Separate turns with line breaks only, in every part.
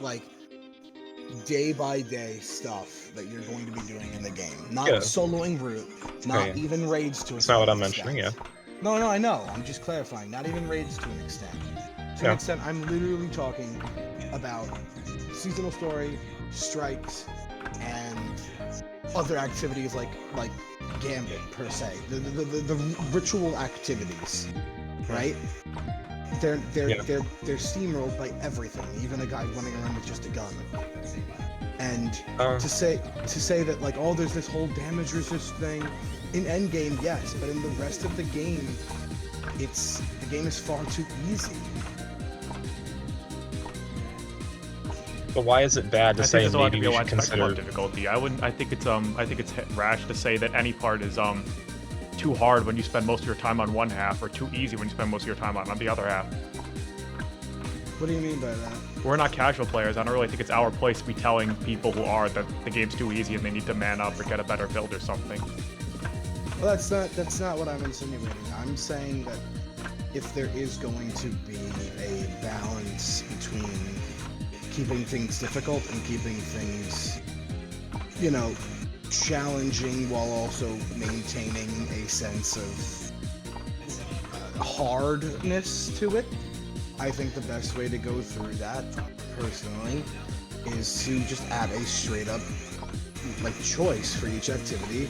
like day by day stuff that you're going to be doing in the game. Not
Yeah.
soloing route, not
Okay.
even raids to a
That's not what I'm
certain
mentioning,
extent. No, I know. I'm just clarifying. Not even raids to an extent. To an
Yeah.
extent, I'm literally talking about seasonal story, strikes, and other activities like Gambit per se. The ritual activities, right? They're steamrolled by everything, even a guy running around with just a gun. And to say that like, oh, there's this whole damage resist thing in endgame, yes, but in the rest of the game, the game is far too easy.
But why is it bad to say
there's a lot to
maybe
be
we
a
should
wide spectrum of
consider?
difficulty. I think it's rash to say that any part is too hard when you spend most of your time on one half, or too easy when you spend most of your time on the other half.
What do you mean by that?
We're not casual players. I don't really think it's our place to be telling people who are that the game's too easy and they need to man up or get a better build or something.
Well, that's not what I'm insinuating. I'm saying that if there is going to be a balance between keeping things difficult and keeping things, challenging while also maintaining a sense of hardness to it, I think the best way to go through that, personally, is to just add a straight up choice for each activity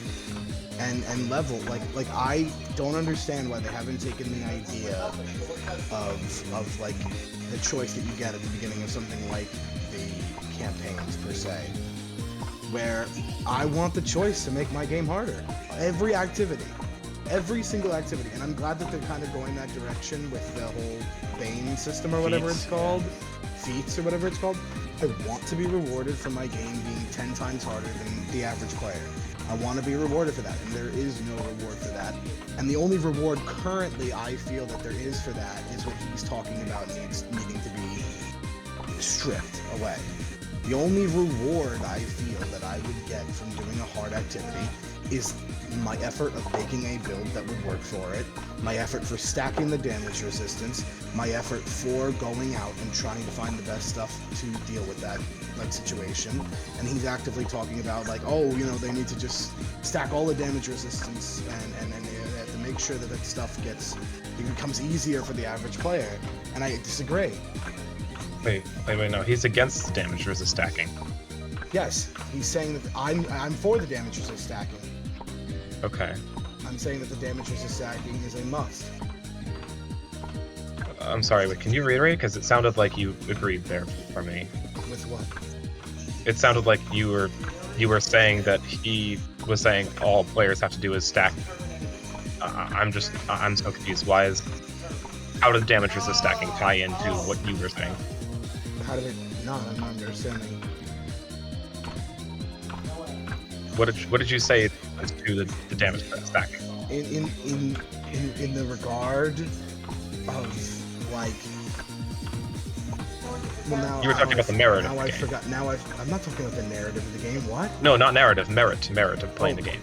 and level. Like I don't understand why they haven't taken the idea of like the choice that you get at the beginning of something like the campaigns per se, where I want the choice to make my game harder. Every single activity, and I'm glad that they're kind of going that direction with the whole Bane system or whatever it's called, feats or whatever it's called. I want to be rewarded for my game being 10 times harder than the average player. I want to be rewarded for that, and there is no reward for that. And the only reward currently I feel that there is for that is what he's talking about needing to be stripped away. The only reward I feel that I would get from doing a hard activity is my effort of making a build that would work for it, my effort for stacking the damage resistance, my effort for going out and trying to find the best stuff to deal with that situation. And he's actively talking about they need to just stack all the damage resistance and they have to make sure that stuff becomes easier for the average player. And I disagree.
Wait, no, he's against damage resist stacking.
Yes, he's saying that I'm for the damage resist stacking.
Okay.
I'm saying that the damage resist stacking is a must.
I'm sorry, but can you reiterate? Because it sounded like you agreed there for me.
With what?
It sounded like you were saying that he was saying all players have to do is stack. I'm so confused. How did damage resist stacking tie into what you were saying?
How did it not? I'm not understanding.
What did you say as to the damage stacking?
In the regard of well, now
you were talking about the merit of the game.
Forgot. I'm not talking about the narrative of the game. What?
No, not narrative. Merit of playing the game.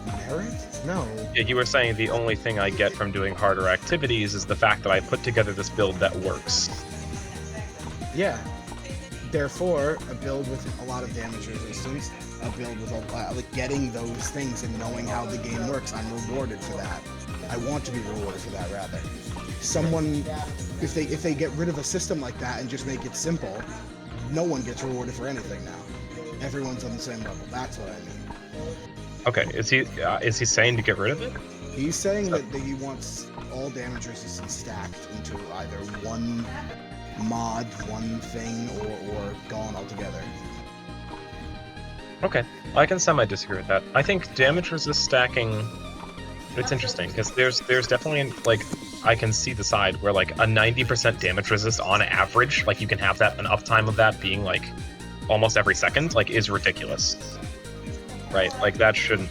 Merit? No.
Yeah, you were saying the only thing I get from doing harder activities is the fact that I put together this build that works.
Yeah. Therefore, a build with a lot of damage resistance, a build with getting those things and knowing how the game works, I'm rewarded for that. I want to be rewarded for that, rather. Someone, if they get rid of a system like that and just make it simple, no one gets rewarded for anything now. Everyone's on the same level. That's what I mean.
Okay, is he saying to get rid of it?
He's saying that he wants all damage resistance stacked into either one mod, one thing, or gone altogether.
Okay, I can semi-disagree with that. I think damage resist stacking, it's interesting, because there's definitely, I can see the side where, a 90% damage resist on average, you can have that, an uptime of that being, almost every second, is ridiculous. Right? You shouldn't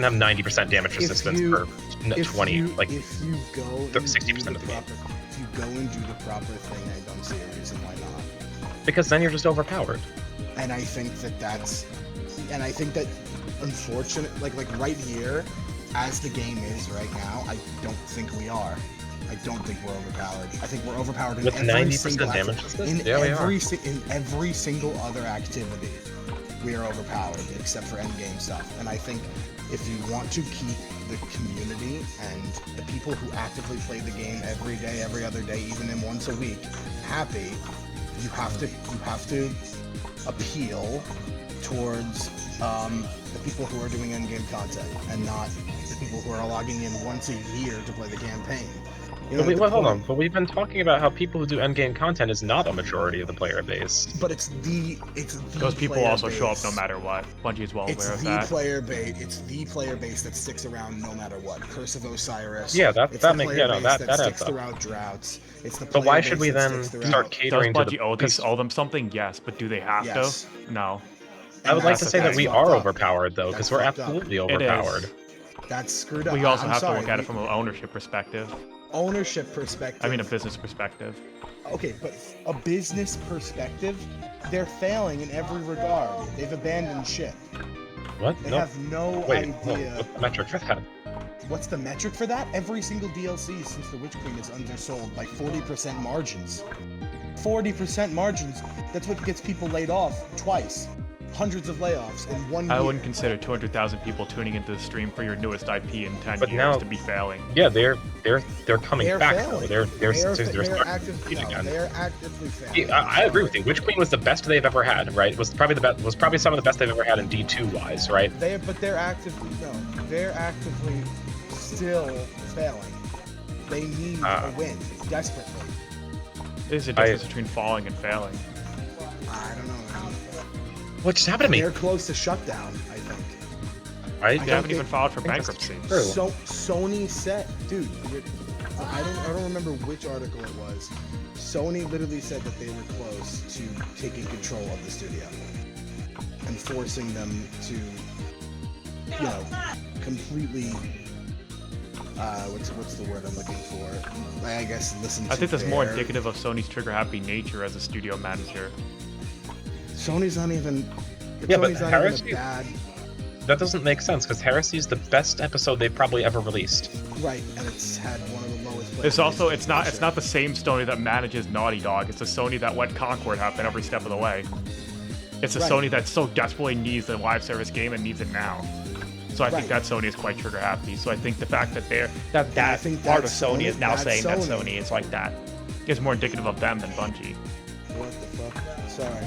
have 90% damage resistance for 20,
if you go
60% of the game.
If you go and do the proper thing, I don't see a reason why not.
Because then you're just overpowered.
And I think that unfortunate, right here, as the game is right now, I don't think we are. I don't think we're overpowered. I think we're overpowered in
With
every
90%
single
damage
activity.
resistance? Yeah, we are.
In every single other activity, we are overpowered except for endgame stuff. And I think if you want to keep the community and the people who actively play the game every day, every other day, even in once a week, happy, you have to appeal towards the people who are doing endgame content and not the people who are logging in once a year to play the campaign. You know,
Hold on. But we've been talking about how people who do endgame content is not a majority of the player base.
But it's the
Because people
player
also show up
base.
no matter what. Bungie is well
It's
aware of
the
that.
player base. It's the player base that sticks around no matter what. Curse of Osiris.
Yeah,
it's
that
the
makes
player
no,
base
that
that
adds
sticks
up.
throughout droughts. It's the
So
player
why
base
should we
that
then
sticks
start
throughout.
Does
catering to
Bungie owe
the?
owe them something? Yes, but do they have
Yes.
to? No.
I would like
that's-
to say that
that's
we
fucked
are
up.
overpowered though, because
That's
we're
fucked up.
absolutely
It
overpowered.
is.
That's screwed up.
We also
I'm
have
sorry,
to look at it from an ownership perspective.
ownership perspective.
I mean, a business perspective.
Okay, but a business perspective, they're failing in every regard. They've abandoned ship.
What?
They
No.
have no
Wait. No.
idea.
What's the metric for that?
What's the metric for that? Every single DLC since the Witch Queen is undersold by 40% margins. 40% margins. That's what gets people laid off twice. Hundreds of layoffs in 1 year.
I wouldn't consider 200,000 people tuning into the stream for your newest IP in 10
But
years
now-
to be failing.
Yeah, they're coming
They're
back
failing.
though. They're
They're
starting
active,
to compete
no,
again.
they're actively failing.
Yeah, I agree with you. Witch Queen was the best they've ever had, right? Was probably the best. Was probably some of the best they've ever had in D2 wise, right?
They're actively still failing. They need a win desperately.
There's a difference between falling and failing.
I don't know, man.
What just happened to me?
They're close to shutdown, I think.
I
They haven't
think-
even filed for
I think that's
bankruptcy.
true.
So Sony said, dude, I don't remember which article it was. Sony literally said that they were close to taking control of the studio and forcing them to, you know, completely. What's the word I'm looking for? I guess listen.
I
to
think that's more
their-
indicative of Sony's trigger-happy nature as a studio manager.
Sony's not even.
Yeah, but
Sony's not
Heresy-
even a bad.
That doesn't make sense because Heresy is the best episode they've probably ever released.
Right, and it's had one of the lowest.
It's also
player ratings
it's not the same Sony that manages Naughty Dog. It's a Sony that let Concord happen every step of the way. It's a
Right.
Sony that so desperately needs the live service game and needs it now. So I think
Right.
that Sony is quite trigger happy. So I think the fact that
I
that
think
part of
that's
Sony
Sony-
is now
that's
saying that
Sony.
Sony is like that is more indicative of them than Bungie.
What the fuck? Sorry.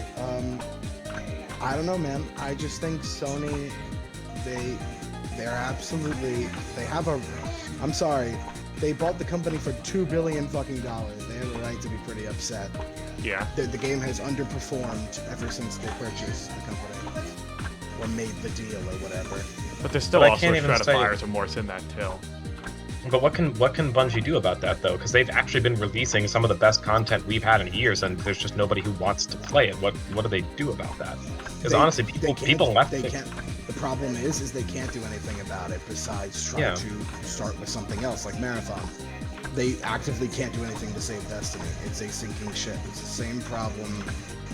I don't know, man. I just think Sony, they're absolutely, they have a, I'm sorry, they bought the company for $2 billion fucking dollars. They have a right to be pretty upset.
Yeah.
The game has underperformed ever since they purchased the company or made the deal or whatever.
But there's still
But I
also
can't
a
even
shred of
say-
buyer's remorse in that too.
But what can Bungie do about that though? Because they've actually been releasing some of the best content we've had in years, and there's just nobody who wants to play it. What do they do about that? Because
They-
honestly,
they
people
can't-
left.
They can't. The problem is they can't do anything about it besides try
Yeah.
to start with something else like Marathon. They actively can't do anything to save Destiny. It's a sinking ship. It's the same problem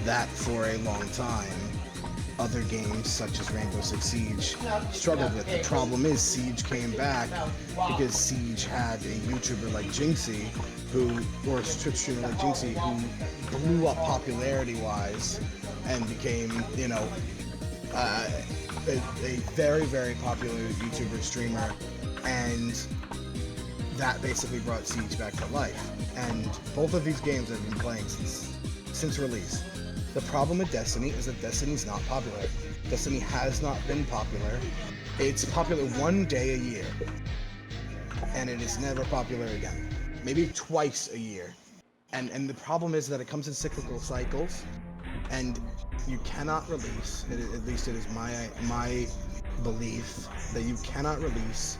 that for a long time other games such as Rainbow Six Siege struggled with. The problem is Siege came back because Siege had a YouTuber like Jinxie or a Twitch streamer like Jinxie who blew up popularity-wise and became, you know, a very, very popular YouTuber streamer, and that basically brought Siege back to life. And both of these games I've been playing since release. The problem with Destiny is that Destiny's not popular. Destiny has not been popular. It's popular one day a year, and it is never popular again. Maybe twice a year. And the problem is that it comes in cyclical cycles, and you cannot release, at least it is my belief, that you cannot release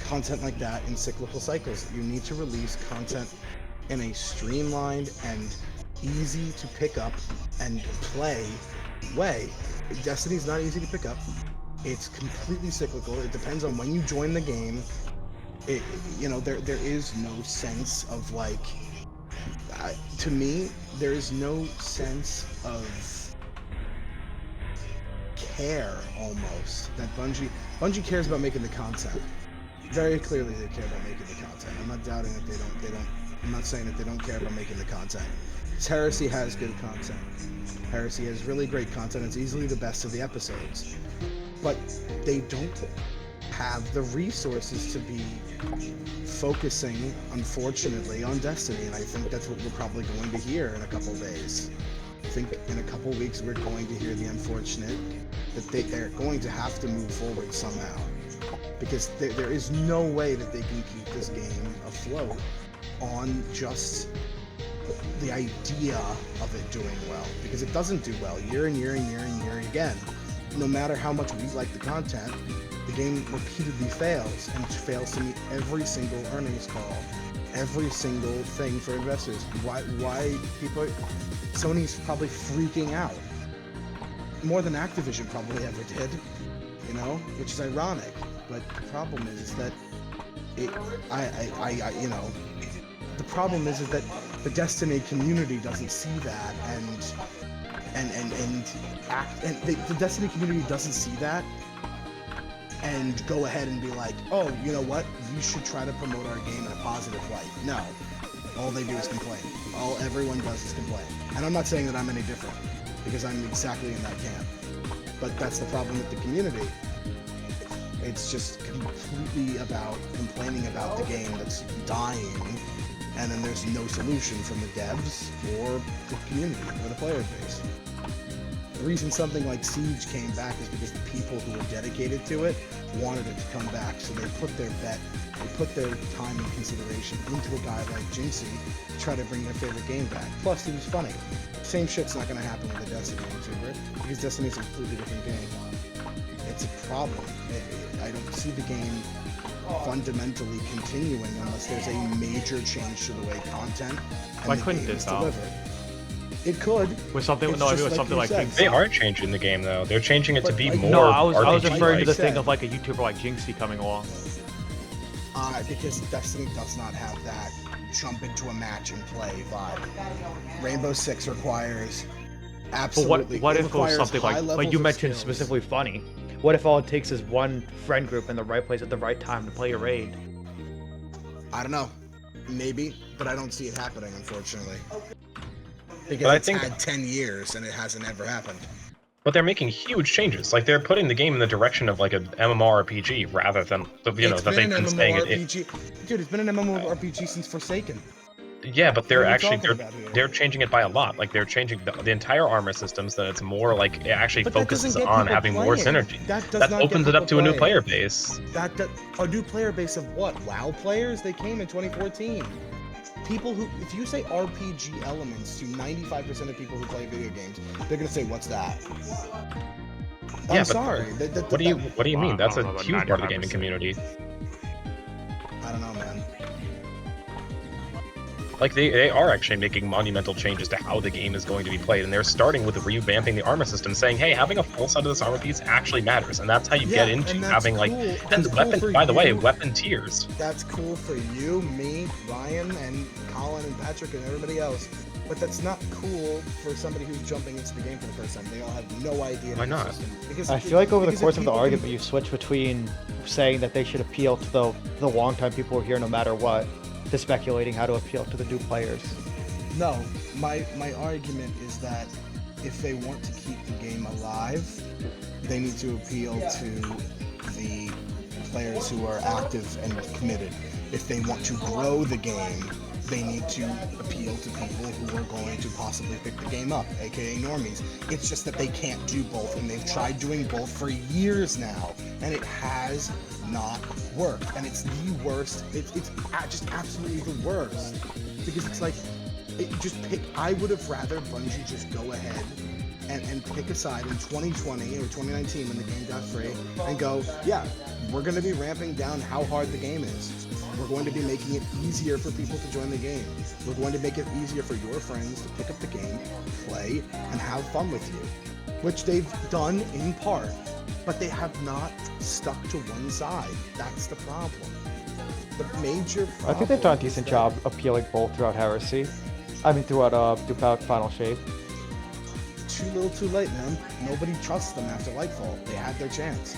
content like that in cyclical cycles. You need to release content in a streamlined and easy to pick up and play way. Destiny's not easy to pick up. It's completely cyclical. It depends on when you join the game. You know, there is no sense of like, to me, there is no sense of care almost that Bungie cares about making the content. very clearly they care about making the content. I'm not doubting that they don't. I'm not saying that they don't care about making the content. Heresy has good content. Heresy has really great content. It's easily the best of the episodes. But they don't have the resources to be focusing, unfortunately, on Destiny. And I think that's what we're probably going to hear in a couple days. I think in a couple weeks we're going to hear the unfortunate that they're going to have to move forward somehow. Because there is no way that they can keep this game afloat on just the idea of it doing well, because it doesn't do well year and year and year and year again. No matter how much we like the content, the game repeatedly fails, and fails to meet every single earnings call, every single thing for investors. Why people? Sony's probably freaking out more than Activision probably ever did, you know, which is ironic. But the problem is that the problem is that the Destiny community doesn't see that, the Destiny community doesn't see that and go ahead and be like, oh, you know what, you should try to promote our game in a positive light. No, all they do is complain. All everyone does is complain. And I'm not saying that I'm any different, because I'm exactly in that camp. But that's the problem with the community. It's just completely about complaining about the game that's dying, and then there's no solution from the devs or the community or the player base. The reason something like Siege came back is because the people who were dedicated to it wanted it to come back, so they put their bet, they put their time and consideration into a guy like Jinxie to try to bring their favorite game back. Plus, he was funny. Same shit's not going to happen with a Destiny YouTuber, because Destiny's a completely different game. It's a problem. I don't see the game fundamentally continuing unless there's a major change to the way content and
Why
the
couldn't
game
it,
is
though?
delivered. It could.
With something,
It's
no, I
just
mean with
like
something
you
like
said.
Jinxie.
They are changing the game though. They're changing it to
But,
be
like,
more.
No, I was
RPG
referring to the
like
thing
said.
of like a YouTuber like Jinxie coming along.
Because Destiny does not have that jump into a match and play vibe. Rainbow Six requires
But
absolutely.
what
it
if it was
requires
something
high
like
levels
you
of
mentioned
skills.
specifically funny? What if all it takes is one friend group in the right place at the right time to play a raid?
I don't know. Maybe, but I don't see it happening, unfortunately. Because
But I
it's
think-
had 10 years and it hasn't ever happened.
But they're making huge changes. Like they're putting the game in the direction of like an MMORPG rather than
It's
that they've been saying it.
MMORPG. Dude, it's been an MMORPG since Forsaken.
Yeah, but they're
What are we
actually
talking about here?
they're changing it by a lot. Like they're changing the entire armor systems. That it's more like it actually
But that doesn't
focuses
get
on
people
having more
playing.
synergy.
That does
That
not get
opens it up to
people
a new
playing.
player base.
A new player base of what? WoW players? They came in 2014. People who, if you say RPG elements to 95% of people who play video games, they're gonna say, "What's that?"
Yeah,
I'm
but
sorry.
What do you mean? That's
I
a
don't know about
huge part of the gaming
95%.
community.
I don't know, man.
Like they are actually making monumental changes to how the game is going to be played, and they're starting with revamping the armor system, saying, "Hey, having a full set of this armor piece actually matters," and that's how you get into
and that's
having like
cool.
and
That's cool
weapon.
for
By the way,
you.
weapon tiers.
That's cool for you, me, Ryan, and Colin, and Patrick, and everybody else. But that's not cool for somebody who's jumping into the game for the first time. They all have no idea.
Why
the
not?
system. Because
I feel like over the
because if
course of the
people
argument,
can-
you switch between saying that they should appeal to the long-time people who are here no matter what, to speculating how to appeal to the new players.
No, my argument is that if they want to keep the game alive, they need to appeal to the players who are active and committed. If they want to grow the game, they need to appeal to people who are going to possibly pick the game up, aka normies. It's just that they can't do both, and they've tried doing both for years now, and it has not worked. And it's the worst. It's just absolutely the worst, because it's like, I would have rather Bungie just go ahead and pick a side in 2020 or 2019 when the game got free and go, yeah, we're going to be ramping down how hard the game is. We're going to be making it easier for people to join the game. We're going to make it easier for your friends to pick up the game, play, and have fun with you. Which they've done in part, but they have not stuck to one side. That's the problem. The major problem
I think they've done a
is
decent
that-
job appealing both throughout Heresy. Throughout Final Shape.
Too little too late, man. Nobody trusts them after Lightfall. They had their chance.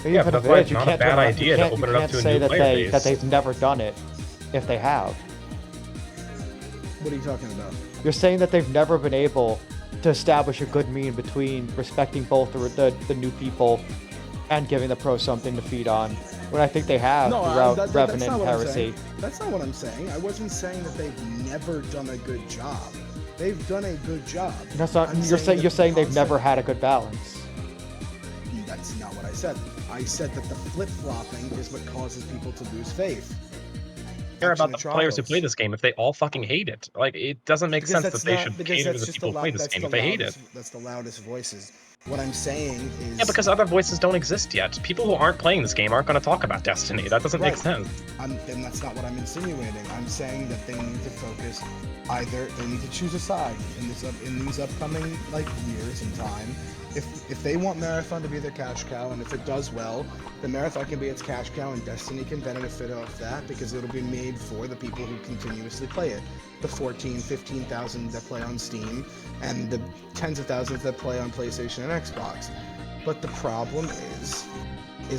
Yeah,
Even
but
if
that's why
it
it's
is, you
not a
can't
bad
turn around-
idea to open it up
can't
to a
say
new
that
player base.
they've never done it if they have.
What are you talking about?
You're saying that they've never been able to establish a good mean between respecting both the new people and giving the pros something to feed on. When I think they have throughout
that's
Revenant
not
and
what I'm
Heresy.
saying. That's not what I'm saying. I wasn't saying that they've never done a good job. They've done a good job.
That's not.
I'm
You're saying
that
you're saying
the
they've never
concept-
had a good balance.
That's not what I said. I said that the flip-flopping is what causes people to lose faith.
Care
Action
about
and
the players who
trials.
play this game if they all fucking hate it. Like, it doesn't make sense that they should cater to the people who play this game if they hate it.
That's the loudest voices. What I'm saying is...
Yeah, because other voices don't exist yet. People who aren't playing this game aren't going to talk about Destiny. That doesn't make
Right.
sense.
Then that's not what I'm insinuating. I'm saying that they need to focus. Either they need to choose a side in these upcoming years and time. If they want Marathon to be their cash cow, and if it does well, the Marathon can be its cash cow, and Destiny can benefit off that because it'll be made for the people who continuously play it. The 14, 15,000 that play on Steam, and the tens of thousands that play on PlayStation and Xbox. But the problem is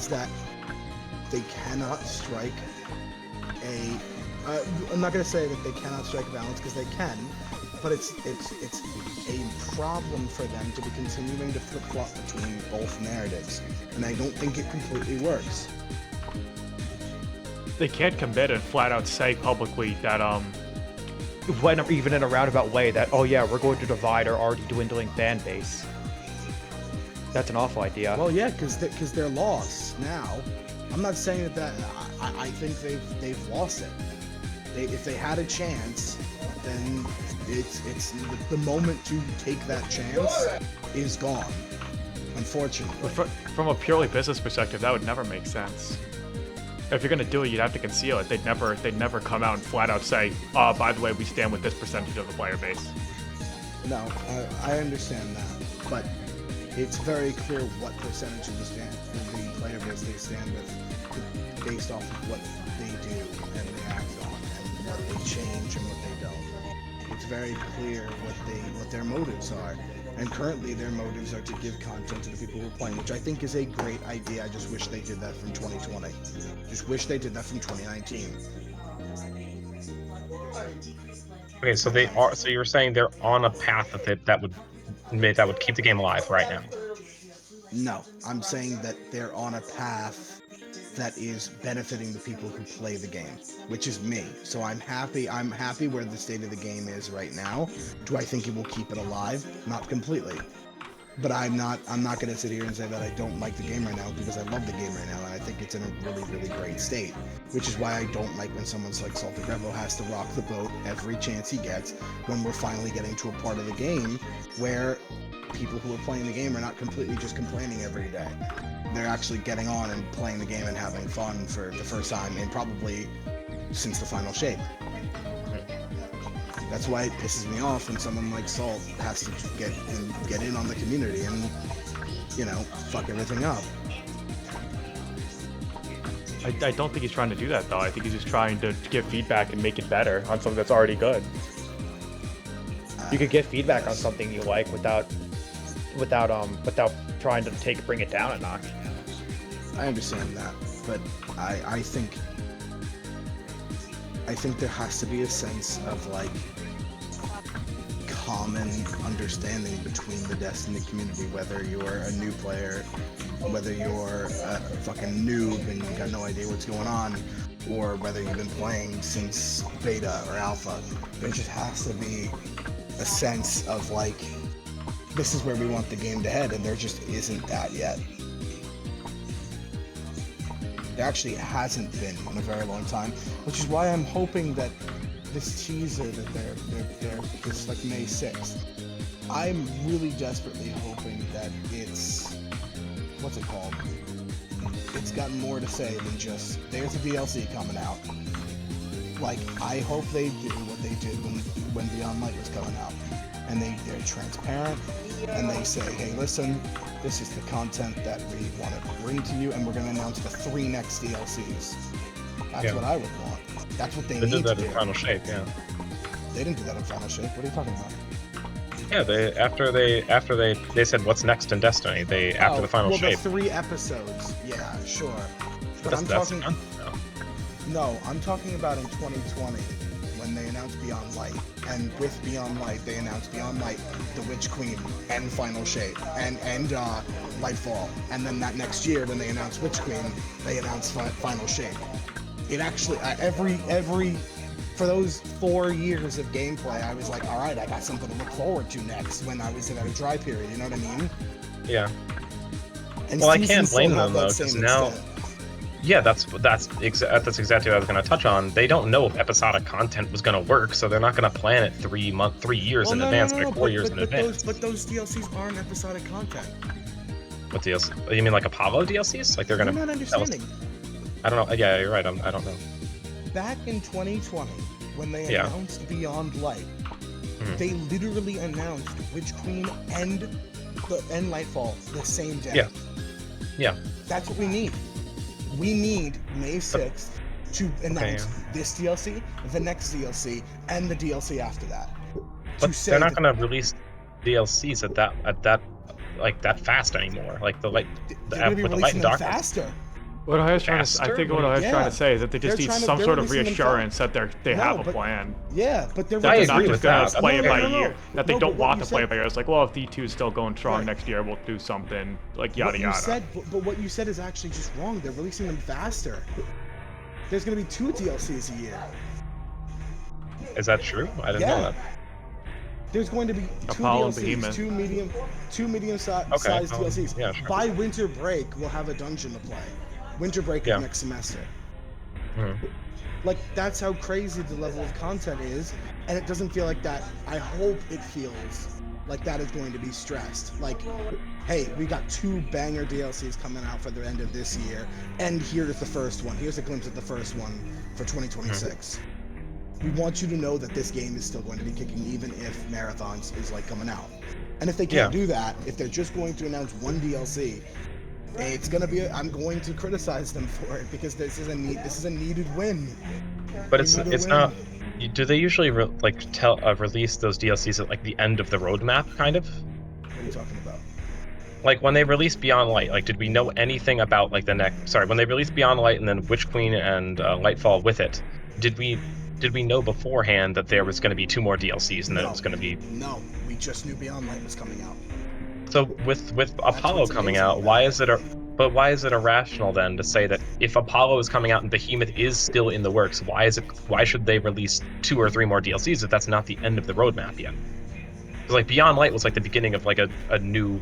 that they cannot strike a. I'm not going to say that they cannot strike a balance because they can, but it's a problem for them to be continuing to flip-flop between both narratives, and I don't think it completely works.
They can't commit and flat out say publicly that
When even in a roundabout way that oh yeah we're going to divide our already dwindling fan base. That's an awful idea.
Well, yeah, because they're lost now. I'm not saying that I think they've lost it. If they had a chance, then it's the moment to take that chance is gone. Unfortunately.
from a purely business perspective, that would never make sense. If you're gonna do it, you'd have to conceal it. They'd never come out and flat out say, "Oh, by the way, we stand with this percentage of the player base."
No, I understand that, but it's very clear what percentage of the player base they stand with, based off of what they do and react on, and what they change and what they don't. It's very clear what their motives are, and currently their motives are to give content to the people who are playing, which I think is a great idea. I just wish they did that from 2020. Just wish they did that from 2019.
Okay, so they are. So you're saying they're on a path that would keep the game alive right now.
No, I'm saying that they're on a path that is benefiting the people who play the game, which is me. So I'm happy where the state of the game is right now. Do I think it will keep it alive? Not completely. But I'm not going to sit here and say that I don't like the game right now, because I love the game right now, and I think it's in a really, really great state. Which is why I don't like when someone's like Salted Revo has to rock the boat every chance he gets, when we're finally getting to a part of the game where people who are playing the game are not completely just complaining every day. They're actually getting on and playing the game and having fun for the first time, and probably since the final shape. That's why it pisses me off when someone like Salt has to get in on the community and, fuck everything up.
I don't think he's trying to do that though. I think he's just trying to give feedback and make it better on something that's already good.
You could get feedback on something you like without trying to bring it down a notch.
I understand that, but I think there has to be a sense of common understanding between the Destiny community, whether you're a new player, whether you're a fucking noob and you got no idea what's going on, or whether you've been playing since beta or alpha. There just has to be a sense of this is where we want the game to head, and there just isn't that yet. There actually hasn't been in a very long time, which is why I'm hoping that this teaser that they're this May 6th, I'm really desperately hoping that it's, what's it called? It's got more to say than just, there's a DLC coming out. I hope they do what they did when Beyond Light was coming out. And they're transparent, and they say, hey, listen, this is the content that we want to bring to you, and we're going to announce the 3 next DLCs. That's what I would want. That's what they need
did that
to
in
do.
Final Shape, yeah.
They didn't do that in Final Shape. What are you talking about?
Yeah, after they said what's next in Destiny. After the final
well,
shape.
the 3 episodes. Yeah, sure. But
That's,
I'm
that's
talking.
fun. No.
No, I'm talking about in 2020 when they announced Beyond Light, and with Beyond Light they announced Beyond Light, the Witch Queen, and Final Shape, and Lightfall, and then that next year when they announced Witch Queen, they announced Final Shape. It actually every for those 4 years of gameplay, I was like, all right, I got something to look forward to next when I was in a dry period. You know what I mean?
Yeah.
And
Well, I
seasons
can't blame
still
them
have that
though, because
same
now.
extent.
Yeah, that's exactly what I was going to touch on. They don't know if episodic content was going to work, so they're not going to plan it 3 years in advance, like 4 years in advance.
But those DLCs aren't episodic content.
What DLC? You mean like Apollo DLCs? Like they're going
You're
to?
not understanding.
I don't know. Yeah, you're right. I don't know.
Back in 2020, when they
Yeah.
announced Beyond Light,
Mhm.
they literally announced Witch Queen and Lightfall the same day.
Yeah. Yeah.
That's what we need. We need May 6th to announce this DLC, the next DLC, and the DLC after that.
But
To say
they're not
that-
going to release DLCs at that fast anymore. Like the light,
They're going to be
with the light
releasing
and
them
darkness.
faster.
What I was trying to, I
Faster?
think what I was
Yeah.
trying to say is that they just
They're
need
trying to-
some
they're
sort of
releasing them
reassurance that they
No,
have a
but-
plan.
Yeah, but they're
I
That they're
agree
not
with
just gonna
that.
play it by
No.
year. That they
No,
don't
but what
want
you
to play it
said-
by year. It's like, well, if D2 is still going strong
Right.
next year, we'll do something like
What
yada
you
yada.
said, but what you said is actually just wrong. They're releasing them faster. There's going to be 2 DLCs a year.
Is that true? I didn't
Yeah.
know that.
There's going to be 2
Apollo and
DLCs,
Behemoth.
two medium-sized
Okay,
DLCs.
yeah, sure.
By winter break, we'll have a dungeon to play. Winter break
Yeah.
is next semester.
Mhm.
Like, that's how crazy the level of content is, and it doesn't feel like that. I hope it feels like that is going to be stressed. Like, hey, we got 2 banger DLCs coming out for the end of this year, and here's the first one. Here's a glimpse of the first one for 2026. We want you to know that this game is still going to be kicking, even if Marathons is like coming out. And if they can't
Yeah.
do that, if they're just going to announce 1 DLC, it's gonna be. I'm going to criticize them for it because this is a needed win.
But
We
it's
need a
it's
win.
not. Do they usually release those DLCs at like the end of the roadmap, kind of?
What are you talking about?
Like when they released Beyond Light, like did we know anything about like the next? Sorry, when they released Beyond Light and then Witch Queen and Lightfall with it, did we know beforehand that there was going to be 2 more DLCs and that it was going to be?
No, we just knew Beyond Light was coming out.
So with Apollo
what's
coming
amazing
out,
about
why is it irrational then to say that if Apollo is coming out and Behemoth is still in the works, why should they release 2 or 3 more DLCs if that's not the end of the roadmap yet? Because like Beyond Light was like the beginning of like a new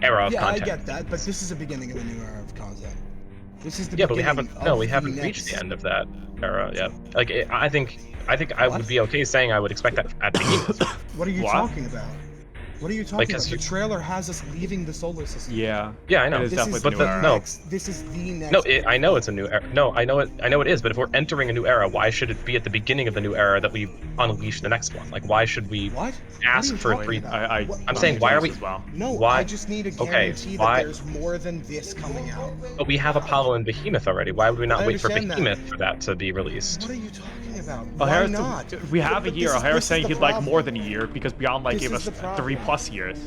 era of
Yeah,
content.
I get that, but this is the beginning of a new era of content. This is the
Yeah, but we
beginning
haven't
of
reached
next-
the end of that era yet. Like I think I
What?
would be okay saying I would expect that at Behemoth.
What are you
What?
talking about? What are you talking about?
'cause
The trailer has us leaving the solar system.
Yeah.
Yeah, I know.
It is
This
definitely
is
but
the
the-
new era.
no.
This is the next.
No, I know it's a new era. No, I know it is. But if we're entering a new era, why should it be at the beginning of the new era that we unleash the next one? Like, why should we?
What?
Ask
What are you
for
talking
three-
about? What-
I'm saying, why are we?
As well.
No,
why-
I just need a
Okay,
guarantee
why-
that there's more than this coming out.
But we have Apollo and Behemoth already. Why would we not
I
wait for
understand that.
Behemoth for that to be released?
What are you talking about?
O'Hara,
Why not?
we have a
But
year.
this is-
O'Hara's
this is
saying
the
he'd like
problem.
more than a year because Beyond Light
This
gave
is
us
the problem.
3+ years.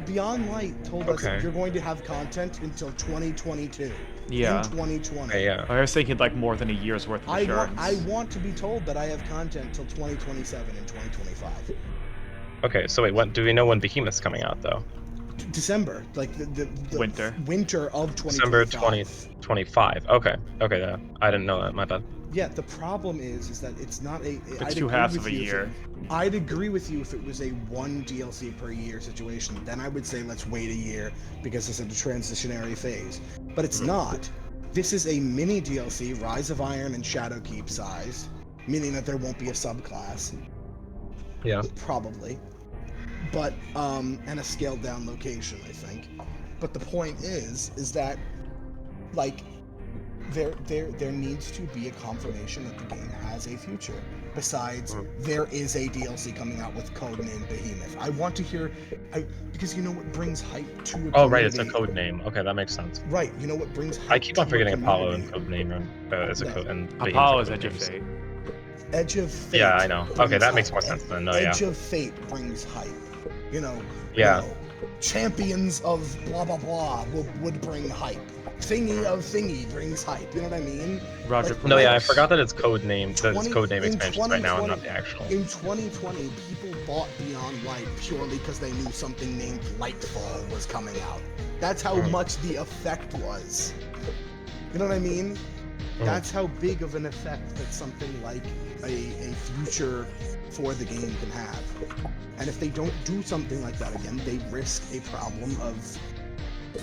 Beyond Light told us
Okay.
you're going to have content until 2022.
Yeah.
In 2020.
Okay, yeah.
O'Hara's saying he'd like more than a year's worth of assurance.
I want to be told that I have content till 2027 and 2025.
Okay, so wait, do we know when Behemoth's coming out though?
December, like the
Winter.
winter of 2025.
December 2025. Okay, yeah. I didn't know that. My bad.
Yeah, the problem is that it's not a.
It's
I'd
2
agree
halves
with
of a
you if
year.
I'd agree with you if it was a 1 DLC per year situation. Then I would say let's wait a year because it's a transitionary phase. But it's not. This is a mini DLC, Rise of Iron and Shadowkeep size, meaning that there won't be a subclass,
Yeah.
probably. But and a scaled down location, I think. But the point is that like there needs to be a confirmation that the game has a future. Besides, there is a DLC coming out with codename Behemoth. I want to hear, because you know what brings hype to a
Oh, right, it's a
community-
code name. Okay, that makes sense.
Right, you know what brings hype
I keep on
to a
forgetting Apollo and
community?
code name as a
No.
code and
Apollo is
Behemoth
Edge of
names.
Fate.
Edge of Fate.
Yeah, I know. Okay,
brings
that makes
hype.
more sense then. No,
Edge
yeah.
of Fate brings hype. You know,
Yeah.
you know, champions of blah blah blah would bring hype. Thingy of thingy brings hype. You know what I mean?
Roger.
Like,
No, yeah, I
Clemens.
forgot that it's code name. That it's
20
code name
in
expansions right now and not
2020
the actual.
In 2020, people bought Beyond Light purely because they knew something named Lightfall was coming out. That's how much the effect was. You know what I mean? That's how big of an effect that something like a future for the game can have. And if they don't do something like that again, they risk a problem of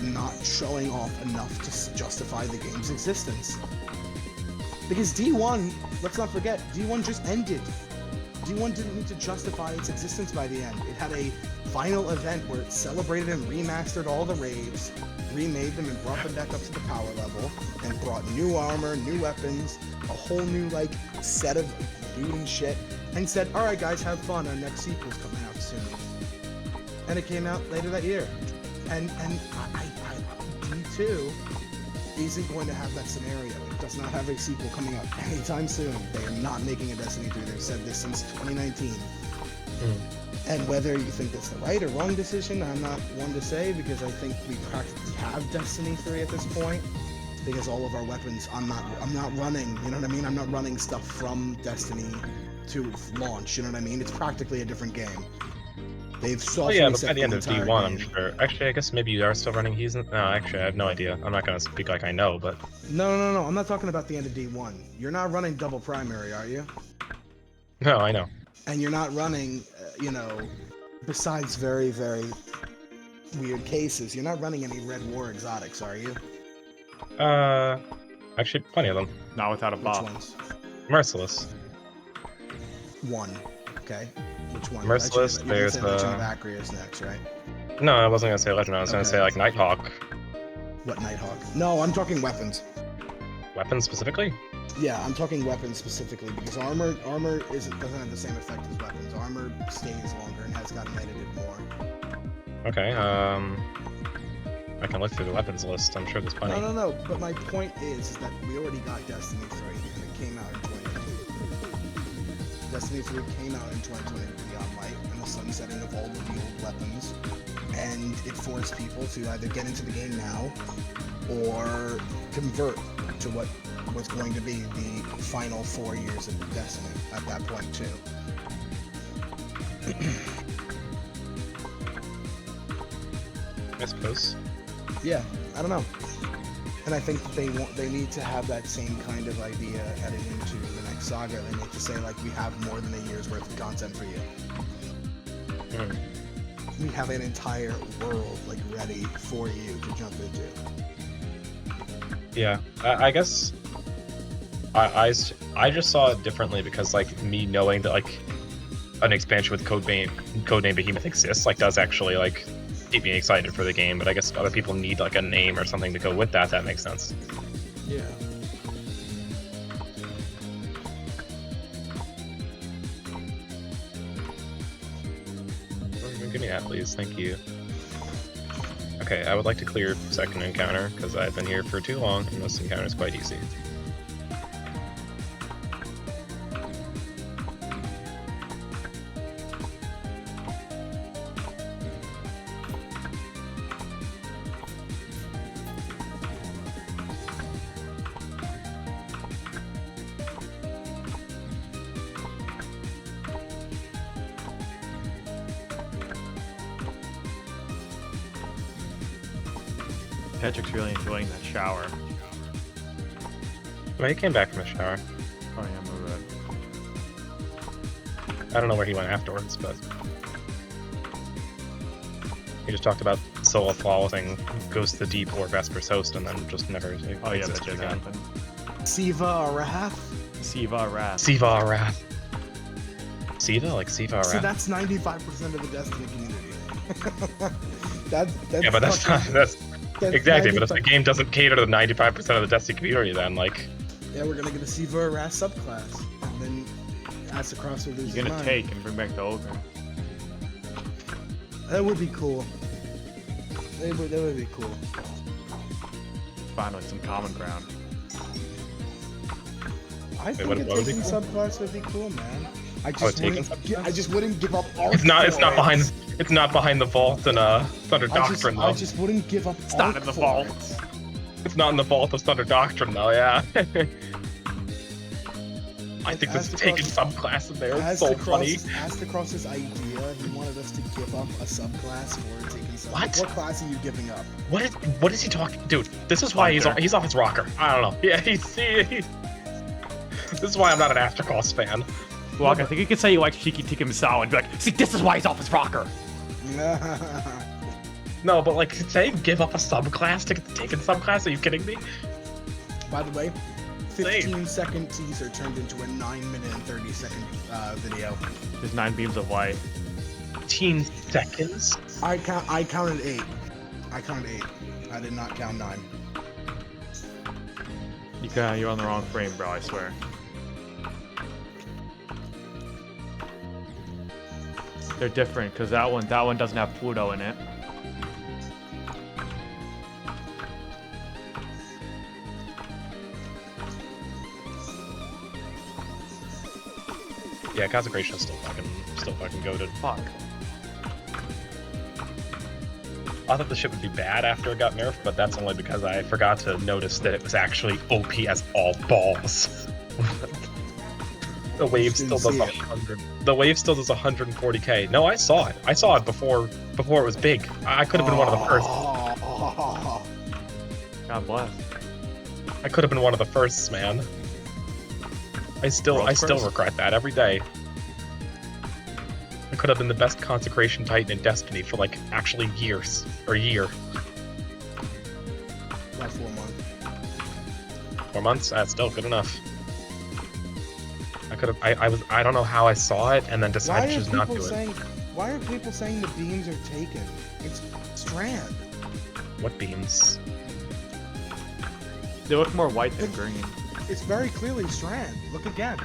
not showing off enough to justify the game's existence. Because D1, let's not forget, D1 just ended. D1 didn't need to justify its existence by the end. It had a final event where it celebrated and remastered all the raids, remade them and brought them back up to the power level, and brought new armor, new weapons, a whole new like set of loot and shit, and said, alright guys, have fun, our next sequel's coming out soon. And it came out later that year. And D2 isn't going to have that scenario. It does not have a sequel coming out anytime soon. They are not making a Destiny 3. They've said this since 2019. And whether you think that's the right or wrong decision, I'm not one to say, because I think we practically have Destiny 3 at this point. Because all of our weapons, I'm not running, you know what I mean? I'm not running stuff from Destiny to launch, you know what I mean? It's practically a different game. They've
Oh
softly
yeah, but
set
by the end of
entire
D1, I'm
game.
sure. Actually, I guess maybe you are still running He's. No, actually, I have no idea. I'm not gonna speak like I know, but
No, I'm not talking about the end of D1. You're not running double primary, are you?
no, I know.
And you're not running, you know, besides very, very weird cases, you're not running any Red War exotics, are you?
Actually, plenty of them.
Not without a
Which
buff.
ones?
Merciless.
One. Okay. Which one?
Merciless,
Legend of, you didn't say
there's,
Legend of Acre is next, right?
No, I wasn't gonna say Legend. I was gonna
Okay.
say like Nighthawk.
What Nighthawk? No, I'm talking weapons.
Weapons specifically?
Yeah, I'm talking weapons specifically because armor doesn't have the same effect as weapons. Armor stays longer and has gotten edited more.
Okay. I can look through the weapons list. I'm sure there's plenty.
No. But my point is that we already got Destiny 3 and it came out in 2020. Destiny 3 came out in 2020 with Beyond Light and the sunsetting of all the old weapons, and it forced people to either get into the game now or convert to what was going to be the final 4 years of Destiny at that point too.
I suppose.
Yeah, I don't know. And I think that they need to have that same kind of idea headed into the next saga. They need to say, like, we have more than a year's worth of content for you. We have an entire world, like, ready for you to jump into.
Yeah, I guess I just saw it differently because, like, me knowing that, like, an expansion with Codename Behemoth exists, like, does actually, like, keep me excited for the game, but I guess other people need, like, a name or something to go with that. That makes sense.
Yeah.
Give me that, please. Thank you. Okay, I would like to clear second encounter, because I've been here for too long, and this encounter is quite easy.
Patrick's really enjoying that shower.
Well, he came back from the shower.
Oh yeah, move it.
I don't know where he went afterwards, but he just talked about Soul Flawlessing Ghost of the Deep or Vesper's Host, and then just never
Oh yeah, that
existed
did
again.
happen.
Siva Arath?
Siva Wrath.
Siva Wrath. Siva? Like Siva
See,
Wrath?
that's 95% of the Destiny community. that's
Yeah, but that's not... That's exactly, but if the game doesn't cater to the 95% of the Destiny community, then, like...
Yeah, we're gonna get a Siva Arath subclass. And then Asacross will lose
You're
his
gonna
mind.
take and bring back the ogre.
That would be cool. That would be cool.
Finally, some common ground.
I think
what
a
would be
taking
cool?
subclass would be cool, man. I
taking
just wouldn't give up all.
It's not behind... It's not behind the vault in Thunder Doctrine, though.
I just wouldn't give up.
It's not in the vault.
It's not in the vault of Thunder Doctrine, though, yeah. I think this taking subclass in there is so funny.
Aztecross's idea, he wanted us to give up a subclass for taking subclass.
What?
What class are you giving up?
What is he talking? Dude, this is why he's off his rocker. I don't know. Yeah, this is why I'm not an Aztecross fan.
Well, I think you could say you like Shiki Tiki Misao and be like, see, this is why he's off his rocker.
No, but like, saying give up a subclass to get the taken subclass? Are you kidding me?
By the way, 15-second teaser turned into a 9-minute and 30-second video.
There's 9 beams of light.
15 seconds?
I counted 8. I counted 8. I did not count 9.
You're on the wrong frame, bro, I swear. They're different, because that one doesn't have Pluto in it.
Yeah, Consecration is still fucking goated.
Fuck.
I thought the ship would be bad after it got nerfed, but that's only because I forgot to notice that it was actually OP as all balls. The wave still does 100. The wave still does 140k. No, I saw it. I saw it before it was big. I could have been one of the first.
God bless.
I could have been one of the firsts, man. I still regret that every day. I could have been the best Consecration Titan in Destiny for like actually years or a year.
About 4 months.
4 months? That's still good enough. I could have. I don't know how I saw it and then decided to just not do it.
Why are people saying the beams are taken? It's Strand.
What beams?
They look more white than green.
It's very clearly Strand. Look again.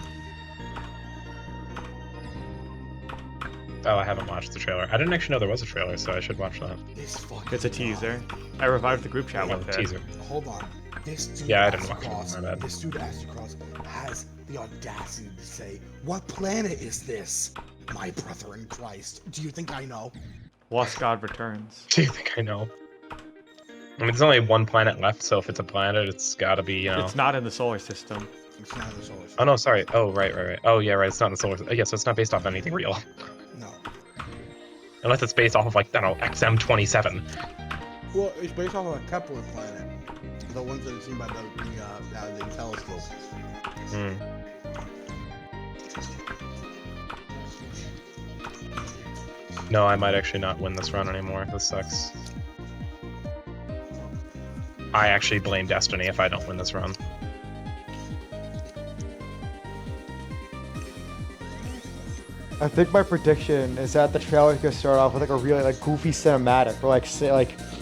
Oh, I haven't watched the trailer. I didn't actually know there was a trailer, so I should watch that.
It's a teaser. I revived the group chat with it.
Teaser.
Hold on. This dude
Yeah, I didn't watch it.
This dude Aztecross has the audacity to say, "What planet is this, my brother in Christ? Do you think I know?"
Lost God Returns.
Do you think I know? I mean, there's only one planet left, so if it's a planet, it's gotta be, you know...
It's not in the solar system.
It's not in the solar system.
Oh, no, sorry. Oh, right. Oh, yeah, right. It's not in the solar system. Yeah, so it's not based off anything real.
No.
Unless it's based off of, like, I don't know, XM27.
Well, it's based off of a Kepler planet. The ones that are seen by the telescope.
Hmm. No, I might actually not win this run anymore. This sucks. I actually blame Destiny if I don't win this run.
I think my prediction is that the trailer is gonna start off with like a really like goofy cinematic, where like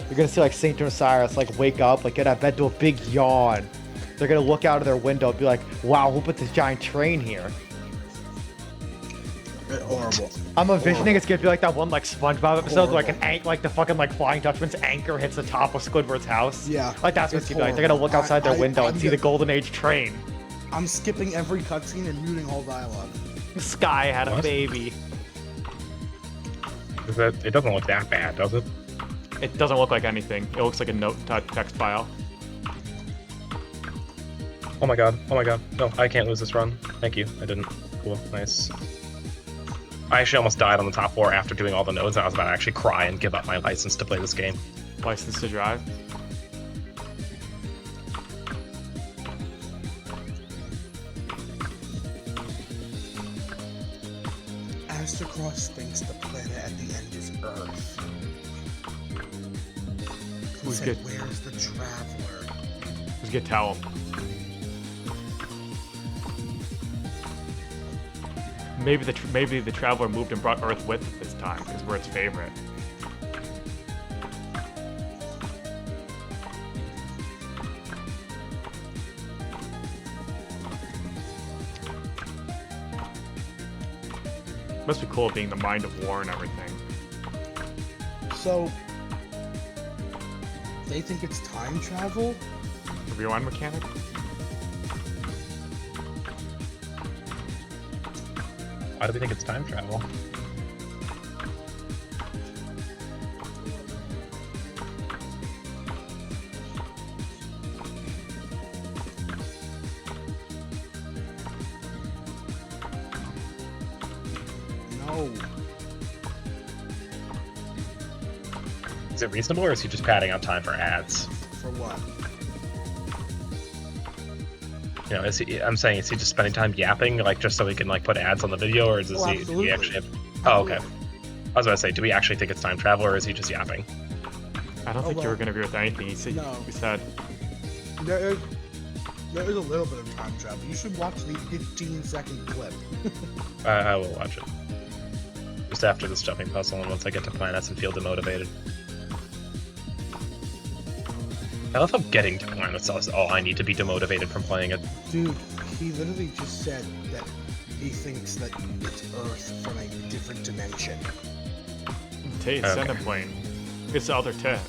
you're gonna see like Saint Osiris like wake up, like get out of bed, do a big yawn. They're gonna look out of their window and be like, "Wow, who put this giant train here?"
Horrible.
I'm envisioning it's gonna be like that one like SpongeBob episode, where, like the fucking like Flying Dutchman's anchor hits the top of Squidward's house.
Yeah.
Like that's what
it's
it's gonna be like. They're gonna look outside their window and see the Golden Age train.
I'm skipping every cutscene and muting all dialogue.
Sky had a baby.
It doesn't look that bad, does it?
It doesn't look like anything. It looks like a note text file.
Oh my god. Oh my god. No, I can't lose this run. Thank you. I didn't. Cool. Nice. I actually almost died on the top floor after doing all the nodes, and I was about to actually cry and give up my license to play this game.
License to drive.
Aztecross thinks the planet at the end is Earth. He
Who's
said,
good?
"Where's the traveler?"
Who's gonna tell him? Maybe the traveler moved and brought Earth with it this time because we're its favorite. Must be cool being the mind of war and everything.
So, they think it's time travel?
The rewind mechanic?
Why do we think it's time travel?
No.
Is it reasonable, or is he just padding out time for ads?
For what?
You know, I'm saying, is he just spending time yapping, like, just so he can, like, put ads on the video, or does
Oh,
he, do
absolutely.
we actually have... Oh, okay.
Absolutely.
I was about to say, do we actually think it's time travel, or is he just yapping?
I don't think you
well,
were gonna agree with anything he said.
no.
You said.
There is a little bit of time travel. You should watch the 15-second clip.
I will watch it. Just after this jumping puzzle, and once I get to planets and feel demotivated. I love how getting to planets is all I need to be demotivated from playing it.
Dude, he literally just said that he thinks that it's Earth from a different dimension.
Tate,
Okay.
send a plane. It's the other Tate.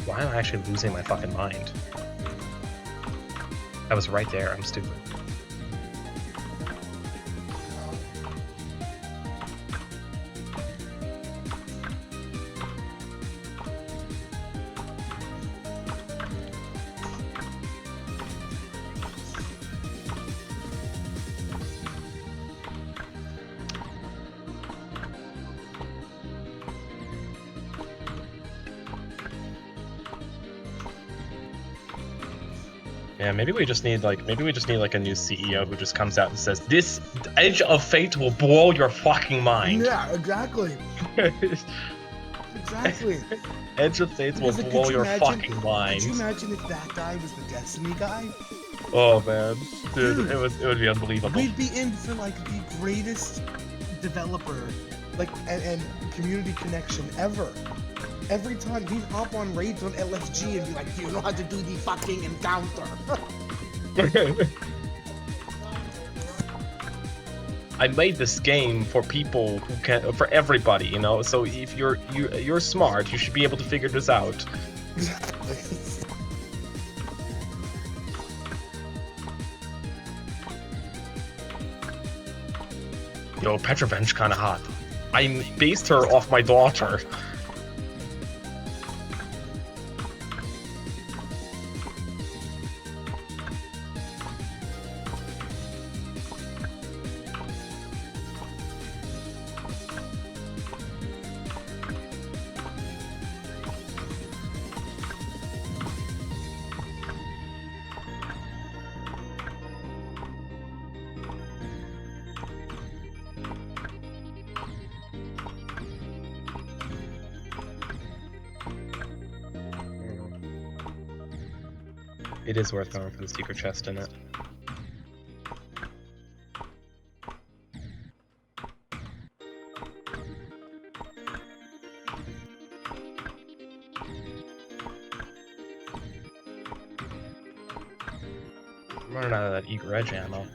Why am I actually losing my fucking mind? I was right there, I'm stupid. Yeah, maybe we just need like a new CEO who just comes out and says, "This Edge of Fate will blow your fucking mind."
Yeah, exactly. Exactly.
Edge of Fate will
Because, like,
blow
could you
your
imagine-
fucking mind.
Could you imagine if that guy was the Destiny guy?
Oh man, dude,
Dude.
it would be unbelievable.
We'd be in for like the greatest developer, like and community connection ever. Every time he'd hop on raids on LFG and be like, "You know how to do the fucking encounter."
I made this game for people who can, for everybody, you know. So if you're smart, you should be able to figure this out.
Exactly.
Yo, Petrovenge kinda hot. I based her off my daughter. It is worth going for the secret chest in it. I'm running out of that Eager Edge ammo.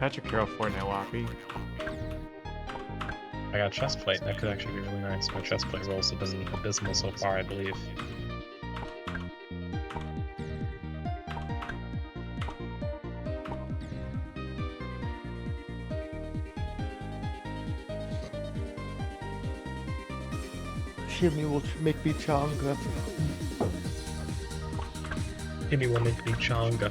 Patrick Carroll, Fortnite Lobby.
I got chest plate. That could actually be really nice. My chest plate rolls have been abysmal so far, I believe.
Jimmy will make me changa.
Timmy will make me changa.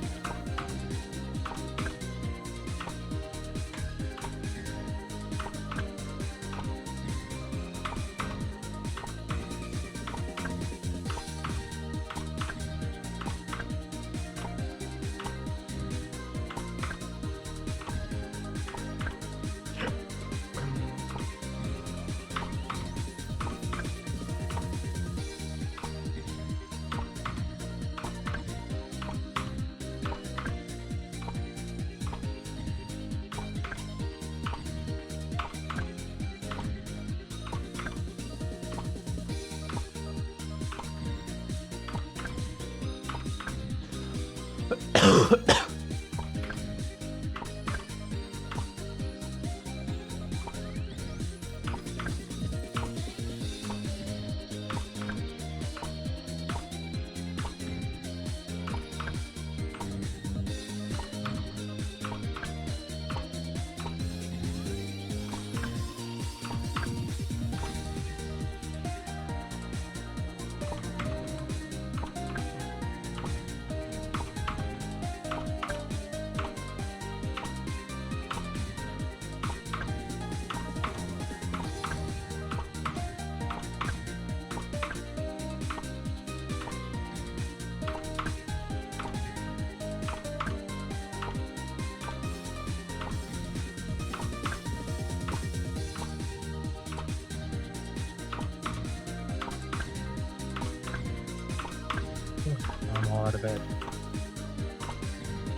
fall out of bed.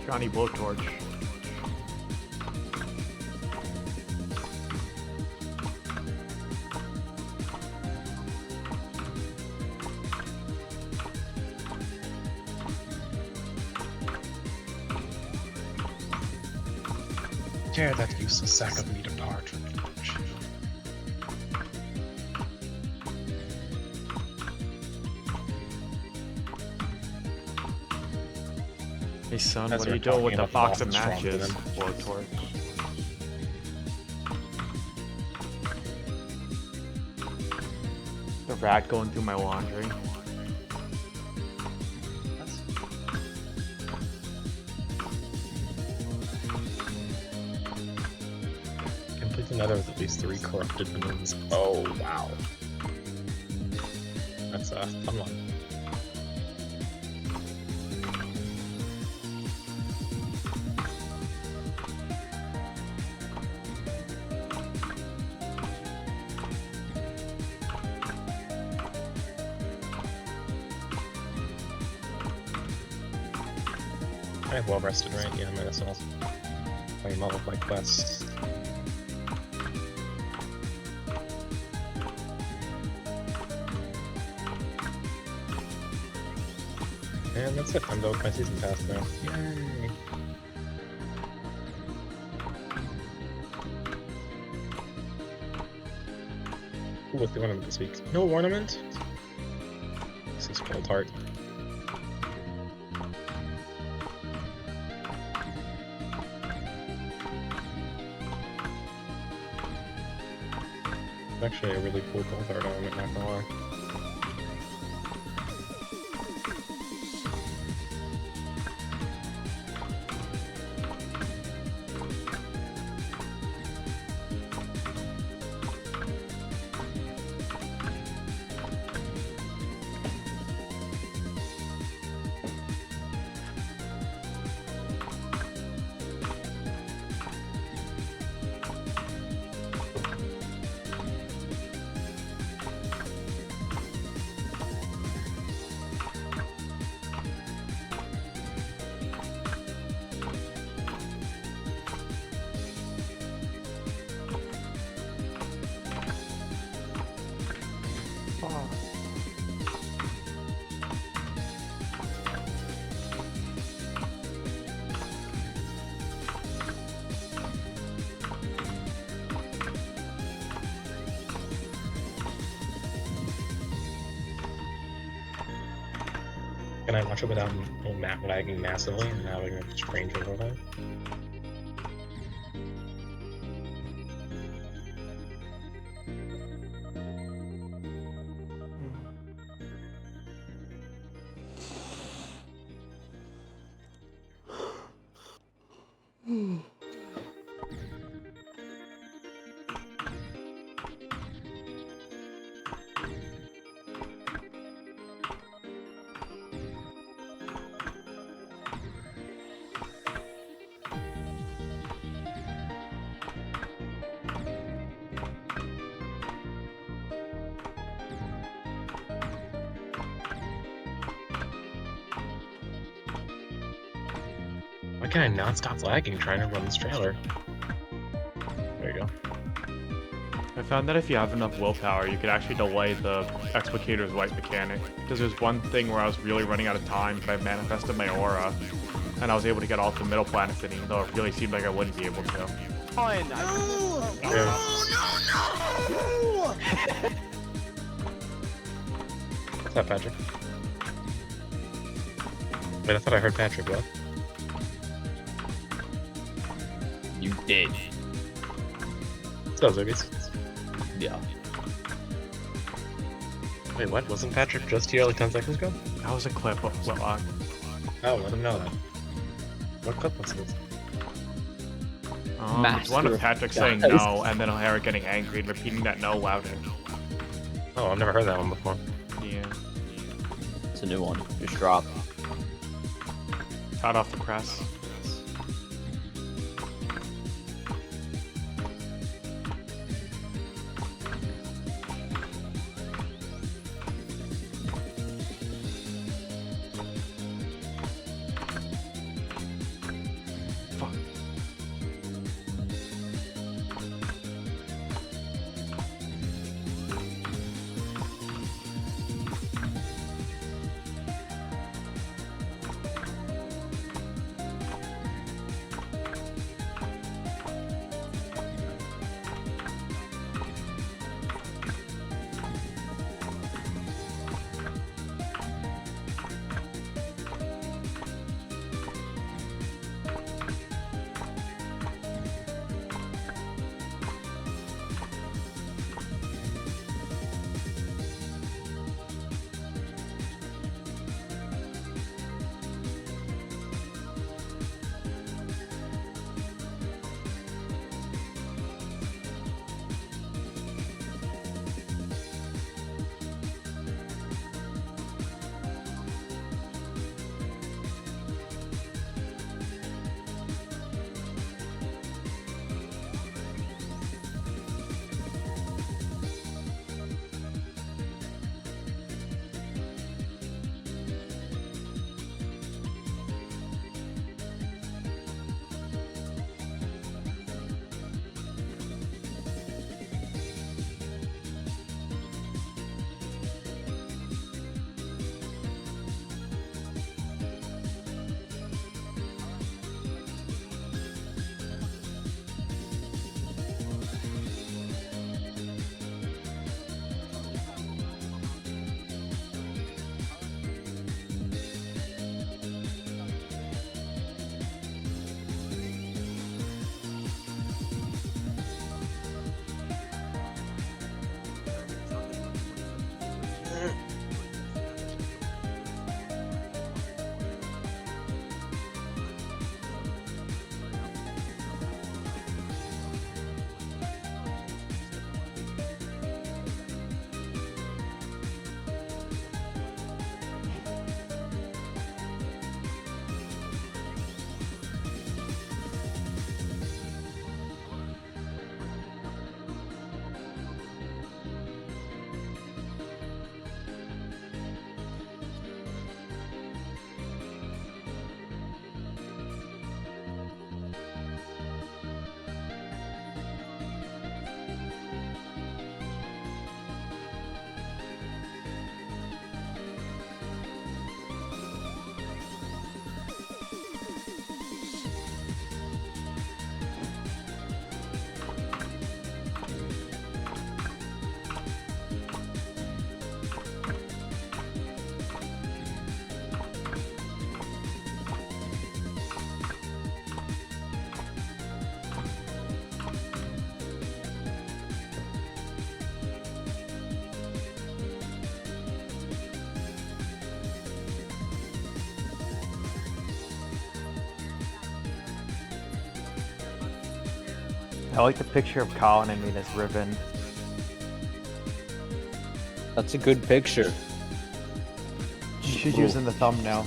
Johnny Blowtorch.
Tear that useless sack of meat apart.
Hey son,
As
what are
we're
you doing with
talking
the
about
box
the
of
lost and strong
matches?
villain.
Blowtorch. The rat going through my laundry.
Complete another with at least 3 corrupted balloons. Oh, wow. That's a fun one. I have well rested, right? Yeah, might as well. Playing all of my quests. And that's it. I'm done with my season pass now. Yay! Ooh, what's the ornament this week? No ornament? This is Cold Heart. Actually, a really cool Cold Heart ornament, not gonna lie. Can I watch it without lagging massively and having a strange overlay? Why can I not stop lagging trying to run this trailer? There you go.
I found that if you have enough willpower, you could actually delay the Explicator's Light mechanic. Because there's one thing where I was really running out of time, but I manifested my aura, and I was able to get all the middle planets in, even though it really seemed like I wouldn't be able to.
No!
Yeah.
No!
What's up, Patrick? Wait, I thought I heard Patrick. What?
You did.
What's up, Zoogies?
Yeah.
Wait, what? Wasn't Patrick just here like 10 seconds ago?
That was a clip of Whitlock.
Oh, let him know that. What clip was this?
It's one of
Master
Patrick
of
saying
Guys.
no, and then O'Hara getting angry and repeating that no louder.
Oh, I've never heard that one before.
Yeah.
It's a new one. Just dropped.
Hot off the press.
I like the picture of Colin and me as Riven.
That's a good picture.
You should use in the thumbnail.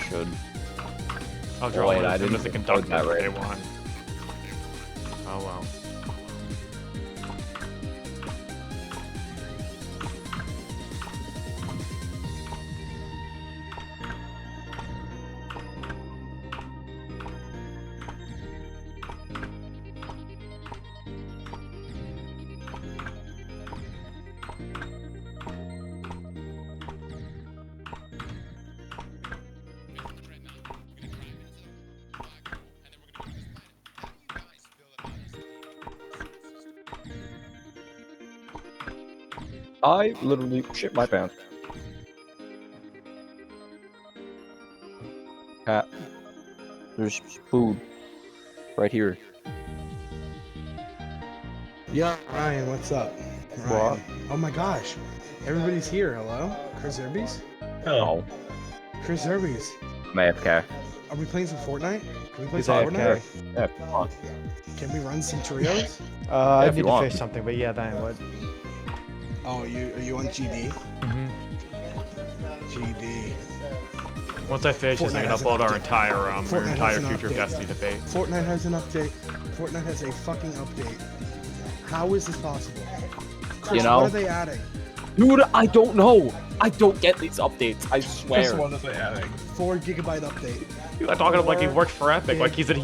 Should.
I'll draw
Wait, I
him
didn't
as the
even
conductor
that
if
right.
they want. Oh well.
I literally shit my pants. Cat. There's food. Right here.
Yeah, Ryan, what's up?
What?
Ryan. Oh my gosh. Everybody's here. Hello? Chris Zerbies?
Oh,
Chris Zerbies.
I'm AFK.
Are we playing some Fortnite? Can we play
He's
some
AFK.
Fortnite?
Yeah, come on.
Can we run some trios?
I
if
need
you
to
want.
fix something, but yeah, then what?
Oh, are you on GD?
Mm-hmm.
GD.
Once I finish this, I can
Fortnite has
upload
an
our
update.
entire
Fortnite has
entire
an
future
update.
Destiny debate.
Fortnite has an update. Fortnite has a fucking update. How is this possible? Chris,
know?
what are they adding?
Dude, I don't know. I don't get these updates. I swear.
what is it adding?
4 gigabyte update.
I'm talking about like he worked for Epic, like he's one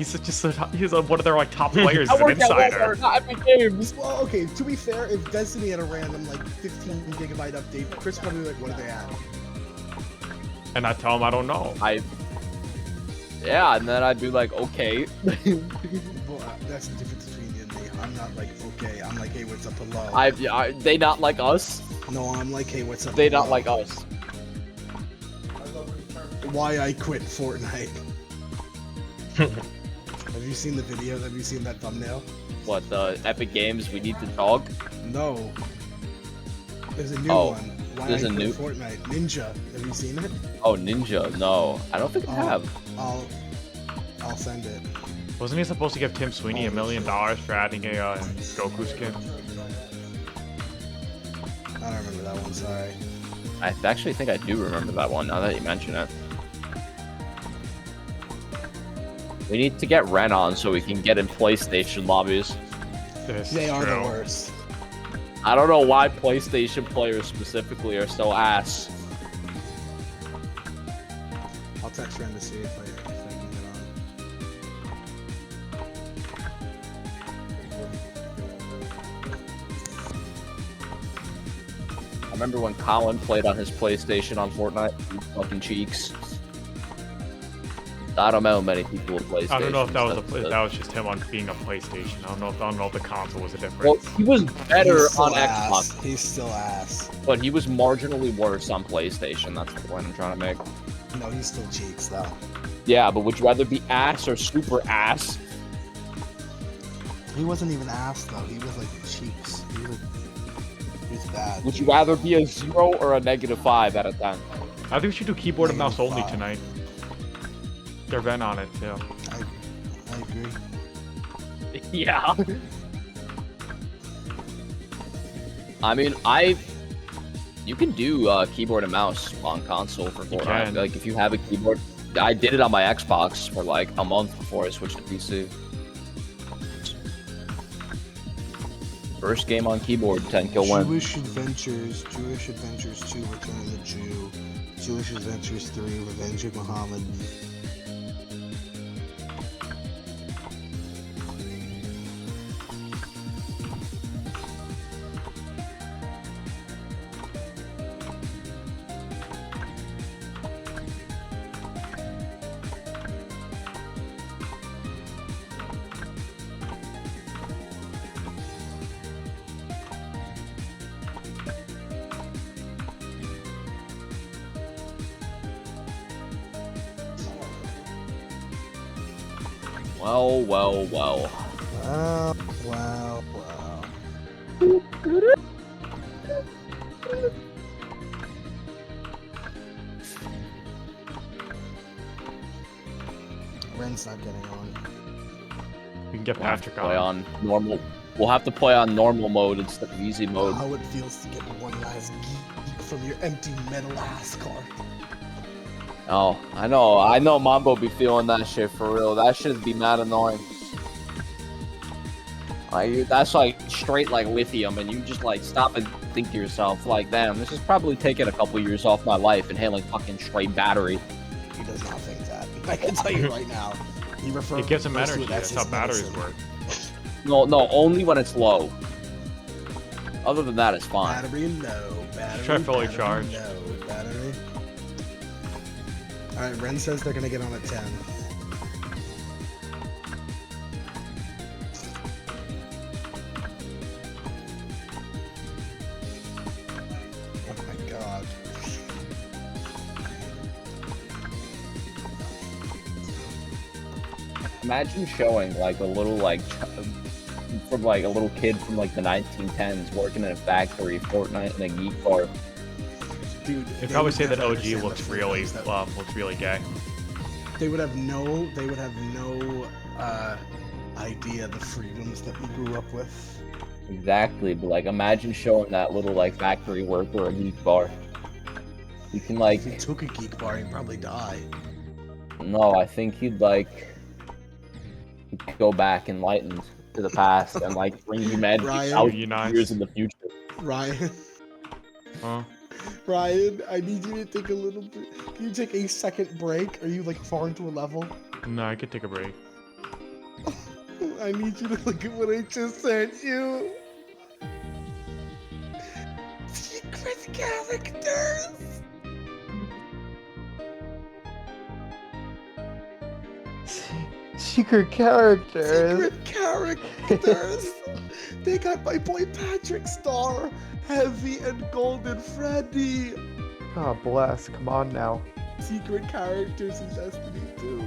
of their like top players
I
as an
work at
insider.
Walmart, not Epic Games.
Well, okay, to be fair, if Destiny had a random like 15 gigabyte update, Chris probably be like, what are they adding?
And I tell him I don't know.
Yeah, and then I'd be like, okay.
Well, that's the difference between you and me. I'm not like, okay, I'm like, hey, what's up, hello?
They not like us.
No, I'm like, hey, what's up,
They
hello?
not like us.
Why I quit Fortnite. Have you seen the video? Have you seen that thumbnail?
What, the Epic Games, we need to talk?
No. There's a new
Oh,
one. Why
there's
I
a
quit
new-
Fortnite. Ninja. Have you seen it?
Oh, Ninja, no. I don't think I
Oh.
have.
I'll send it.
Wasn't he supposed to give Tim Sweeney $1 million for adding a Goku skin?
I don't remember that one, sorry.
I actually think I do remember that one, now that you mention it. We need to get Ren on so we can get in PlayStation lobbies.
This
They
is
are
true.
the worst.
I don't know why PlayStation players specifically are so ass.
I'll text Ren to see if I can get on.
I remember when Colin played on his PlayStation on Fortnite. Fucking cheeks. I don't know many people with PlayStation.
I don't know if that was just him on being a PlayStation. I don't know if the console was a difference.
Well, he was better
He's still
on
ass.
Xbox,
He's still ass.
but he was marginally worse on PlayStation. That's the point I'm trying to make.
No, he's still cheeks though.
Yeah, but would you rather be ass or super ass?
He wasn't even ass though. He was like cheeks. He was bad.
Would you rather be a 0 or a -5 out of 10?
I think we should do keyboard and mouse only
Five.
tonight. They're Ben on it too.
I agree.
Yeah. I mean, you can do keyboard and mouse on console for
You
Fortnite.
can.
Like, if you have a keyboard, I did it on my Xbox for like a month before I switched to PC. First game on keyboard, 10 kill win.
Jewish Adventures 2, Return of the Jew. Jewish Adventures 3, Revenge of Muhammad.
Well, well, well.
Wow. Ren's not getting on.
can get
We'll have to
Patrick
play
on.
on normal. We'll have to play on normal mode instead of easy mode.
How it feels to get one last geek from your empty metal ass cart.
Oh, I know Mambo be feeling that shit for real. That shit be mad annoying. Like, that's like straight like lithium, and you just like stop and think to yourself, like, damn, this is probably taking a couple years off my life and handling fucking straight battery.
He does not think that. I can tell you right now. He refers.
It gives him
refers to
energy.
it as
That's how
his
batteries
medicine.
work.
No, only when it's low. Other than that, it's fine.
Battery, no. Battery.
Try fully
battery,
charged.
No. Battery. All right. Ren says they're gonna get on at 10. Oh my god.
Imagine showing like a little like from like a little kid from like the 1910s working in a factory, Fortnite, in a geek bar.
Dude,
They'd probably
would
say that
never
OG
understand
looks
the
really,
freedoms that-
looks really gay.
They would have no idea the freedoms that we grew up with.
Exactly, but like imagine showing that little like factory worker a geek bar. You can like
If he took a geek bar, he'd probably die.
no, I think he'd like go back enlightened to the past and like bring humanity
Ryan,
thousands
you
of
nice?
years in the future.
Ryan,
Huh?
Ryan, I need you to take a little bit. Can you take a second break? Are you like far into a level?
No, I could take a break.
I need you to look at what I just sent you. Secret characters.
Secret characters.
Secret characters. They got my boy Patrick Star, Heavy and Golden Freddy.
God bless. Come on now.
Secret characters in Destiny 2.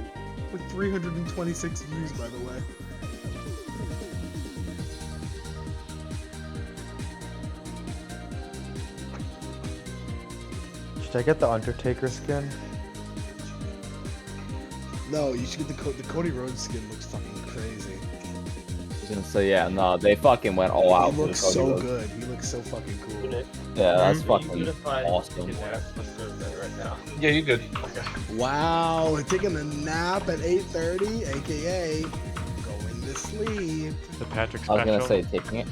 With 326 views, by the way.
Should I get the Undertaker skin?
No, you should get the Cody Rhodes skin. Looks fucking crazy.
I was gonna say yeah, no, they fucking went all out.
He
for the
looks
Cody
so
Rhodes.
good. He looks so fucking cool.
Yeah, that's fucking
Unified
awesome.
kidnap. Let's go to bed right now.
Yeah, you good.
Wow, taking a nap at 8:30, aka going to sleep.
The Patrick
I
special.
was gonna say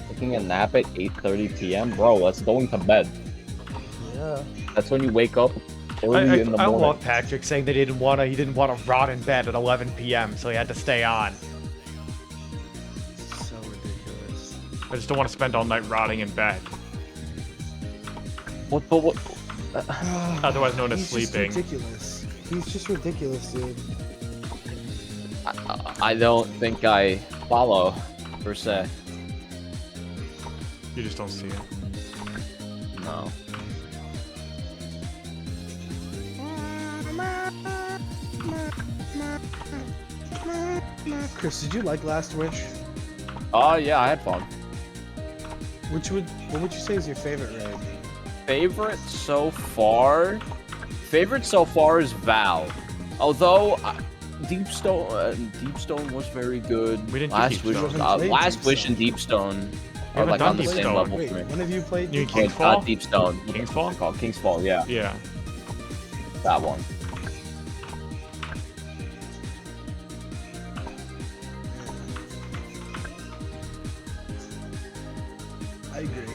taking a nap at 8:30 p.m. Bro, that's going to bed.
Yeah.
That's when you wake up early in the
I
morning.
love Patrick saying that he didn't want to rot in bed at 11 p.m. so he had to stay on.
So ridiculous.
I just don't want to spend all night rotting in bed.
What? But what?
Otherwise known as
He's just
sleeping.
ridiculous. He's just ridiculous, dude.
I don't think I follow per se.
You just don't see it.
No.
Chris, did you like Last Wish?
Oh yeah, I had fun.
What would you say is your favorite raid?
Favorite so far? Favorite so far is Val. Although Deepstone was very good.
We didn't do
Last Wish,
Deepstone.
We haven't played
Last Wish
Deepstone.
and Deepstone are
haven't
like
done
on the same
Deepstone.
level
Wait,
for me.
when have you played?
You
Deep-
can't-
Not
Kingsfall?
Deepstone.
Kingsfall?
What's it called? Kingsfall, yeah,
Yeah.
that one.
I agree.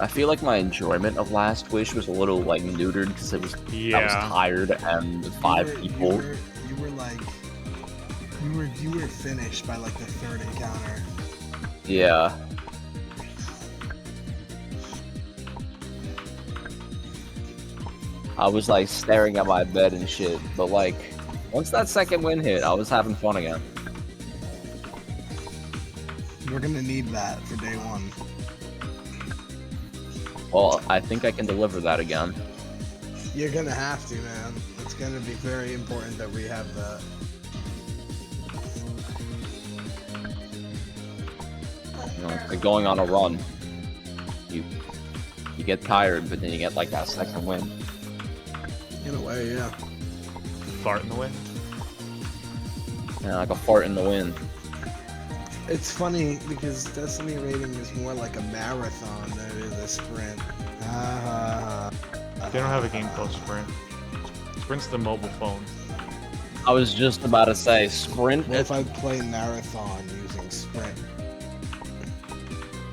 I feel like my enjoyment of Last Wish was a little like neutered because it was I was
Yeah.
tired and five
You
people.
were like, you were finished by like the third encounter.
Yeah. I was like staring at my bed and shit, but like once that second win hit, I was having fun again.
We're gonna need that for day one.
Well, I think I can deliver that again.
You're gonna have to, man. It's gonna be very important that we have that.
You know, like going on a run. You You get tired, but then you get like that second win.
In a way, yeah.
Fart in the wind.
Yeah, like a fart in the wind.
It's funny because Destiny rating is more like a marathon than it is a sprint.
They don't have a game called Sprint. Sprint's the mobile phone.
I was just about to say sprint.
What if I play marathon using sprint?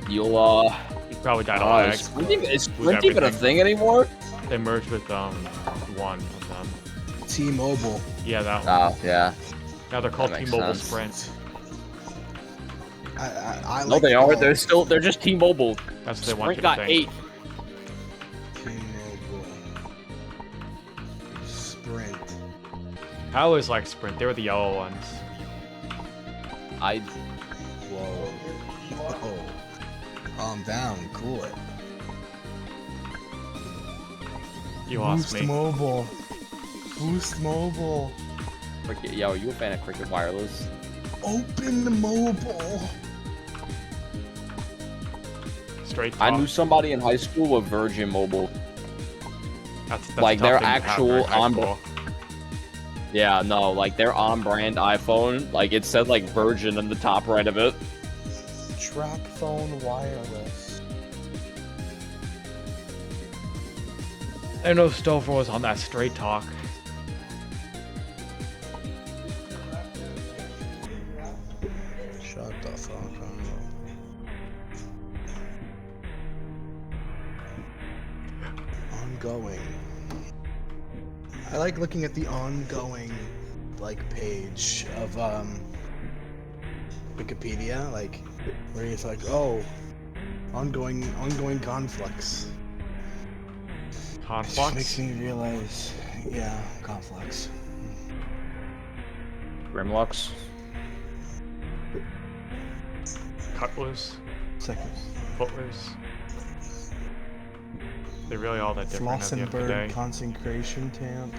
You'll
You probably died of lag.
is sprint
Lose
sprint even a
everything.
thing anymore?
They merged with one of them.
T-Mobile.
Yeah, that one.
Oh yeah.
Now they're called
that makes
T-Mobile
sense.
Sprint.
I
No,
like
they
to
aren't.
call
They're just T-Mobile.
That's what they want
Sprint
you to
got
think.
8.
T-Mobile. Sprint.
I always liked Sprint. They were the yellow ones.
I
Whoa. Whoa. Calm down. Cool it.
You lost me.
Mobile. Boost Mobile.
Yo, are you a fan of Cricket Wireless?
Open the mobile.
Straight
I
talk.
knew somebody in high school with Virgin Mobile.
That's
like,
a tough
their
thing to have
actual
in high
on-
school.
Yeah, no, like their on-brand iPhone, like it said like Virgin in the top right of it.
Track phone wireless.
I know Stover was on that Straight Talk.
Shut the fuck up. Ongoing. I like looking at the ongoing like page of Wikipedia, like where it's like, oh, ongoing conflicts. It just
Conflux?
makes me realize, yeah, conflicts.
Grimlux.
Cutlass?
Second.
Footloose? They're really all that different at the end of the day.
Flossenburg concentration camp.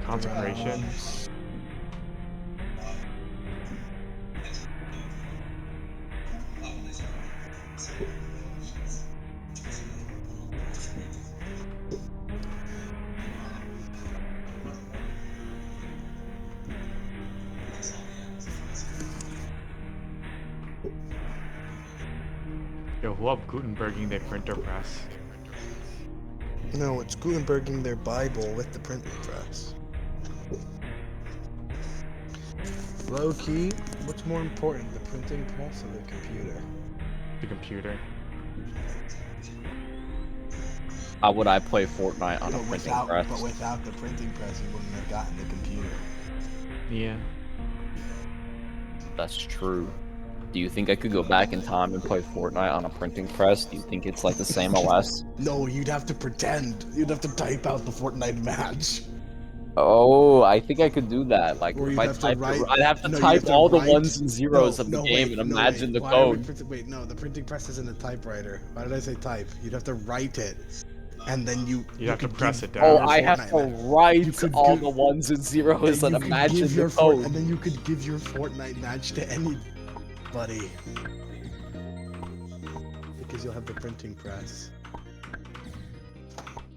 Consecration? Yo, who up Gutenberging their printer press?
No, it's Gutenberging their Bible with the printing press. Low key, what's more important, the printing press or the computer?
The computer.
How would I play Fortnite on a printing press?
But without the printing press, you wouldn't have gotten the computer.
Yeah.
That's true. Do you think I could go back in time and play Fortnite on a printing press? Do you think it's like the same OS?
No, you'd have to pretend. You'd have to type out the Fortnite match.
Oh, I think I could do that. Like,
Or
if
you'd
I
have to
type,
write-
I'd have to
no, you
type
have to
all the
write-
ones and zeros of the
No,
game
wait,
and
no,
imagine
wait.
the
Why
code.
would wait, no, the printing press isn't a typewriter. Why did I say type? You'd have to write it, and then you
have to
could
press
give
it down.
Oh,
your
I have
Fortnite
to
match.
write
You could
all
give-
the ones and zeros
And
and
you could
imagine
give
the
your
code.
and then you could give your Fortnite match to anybody. Because you'll have the printing press.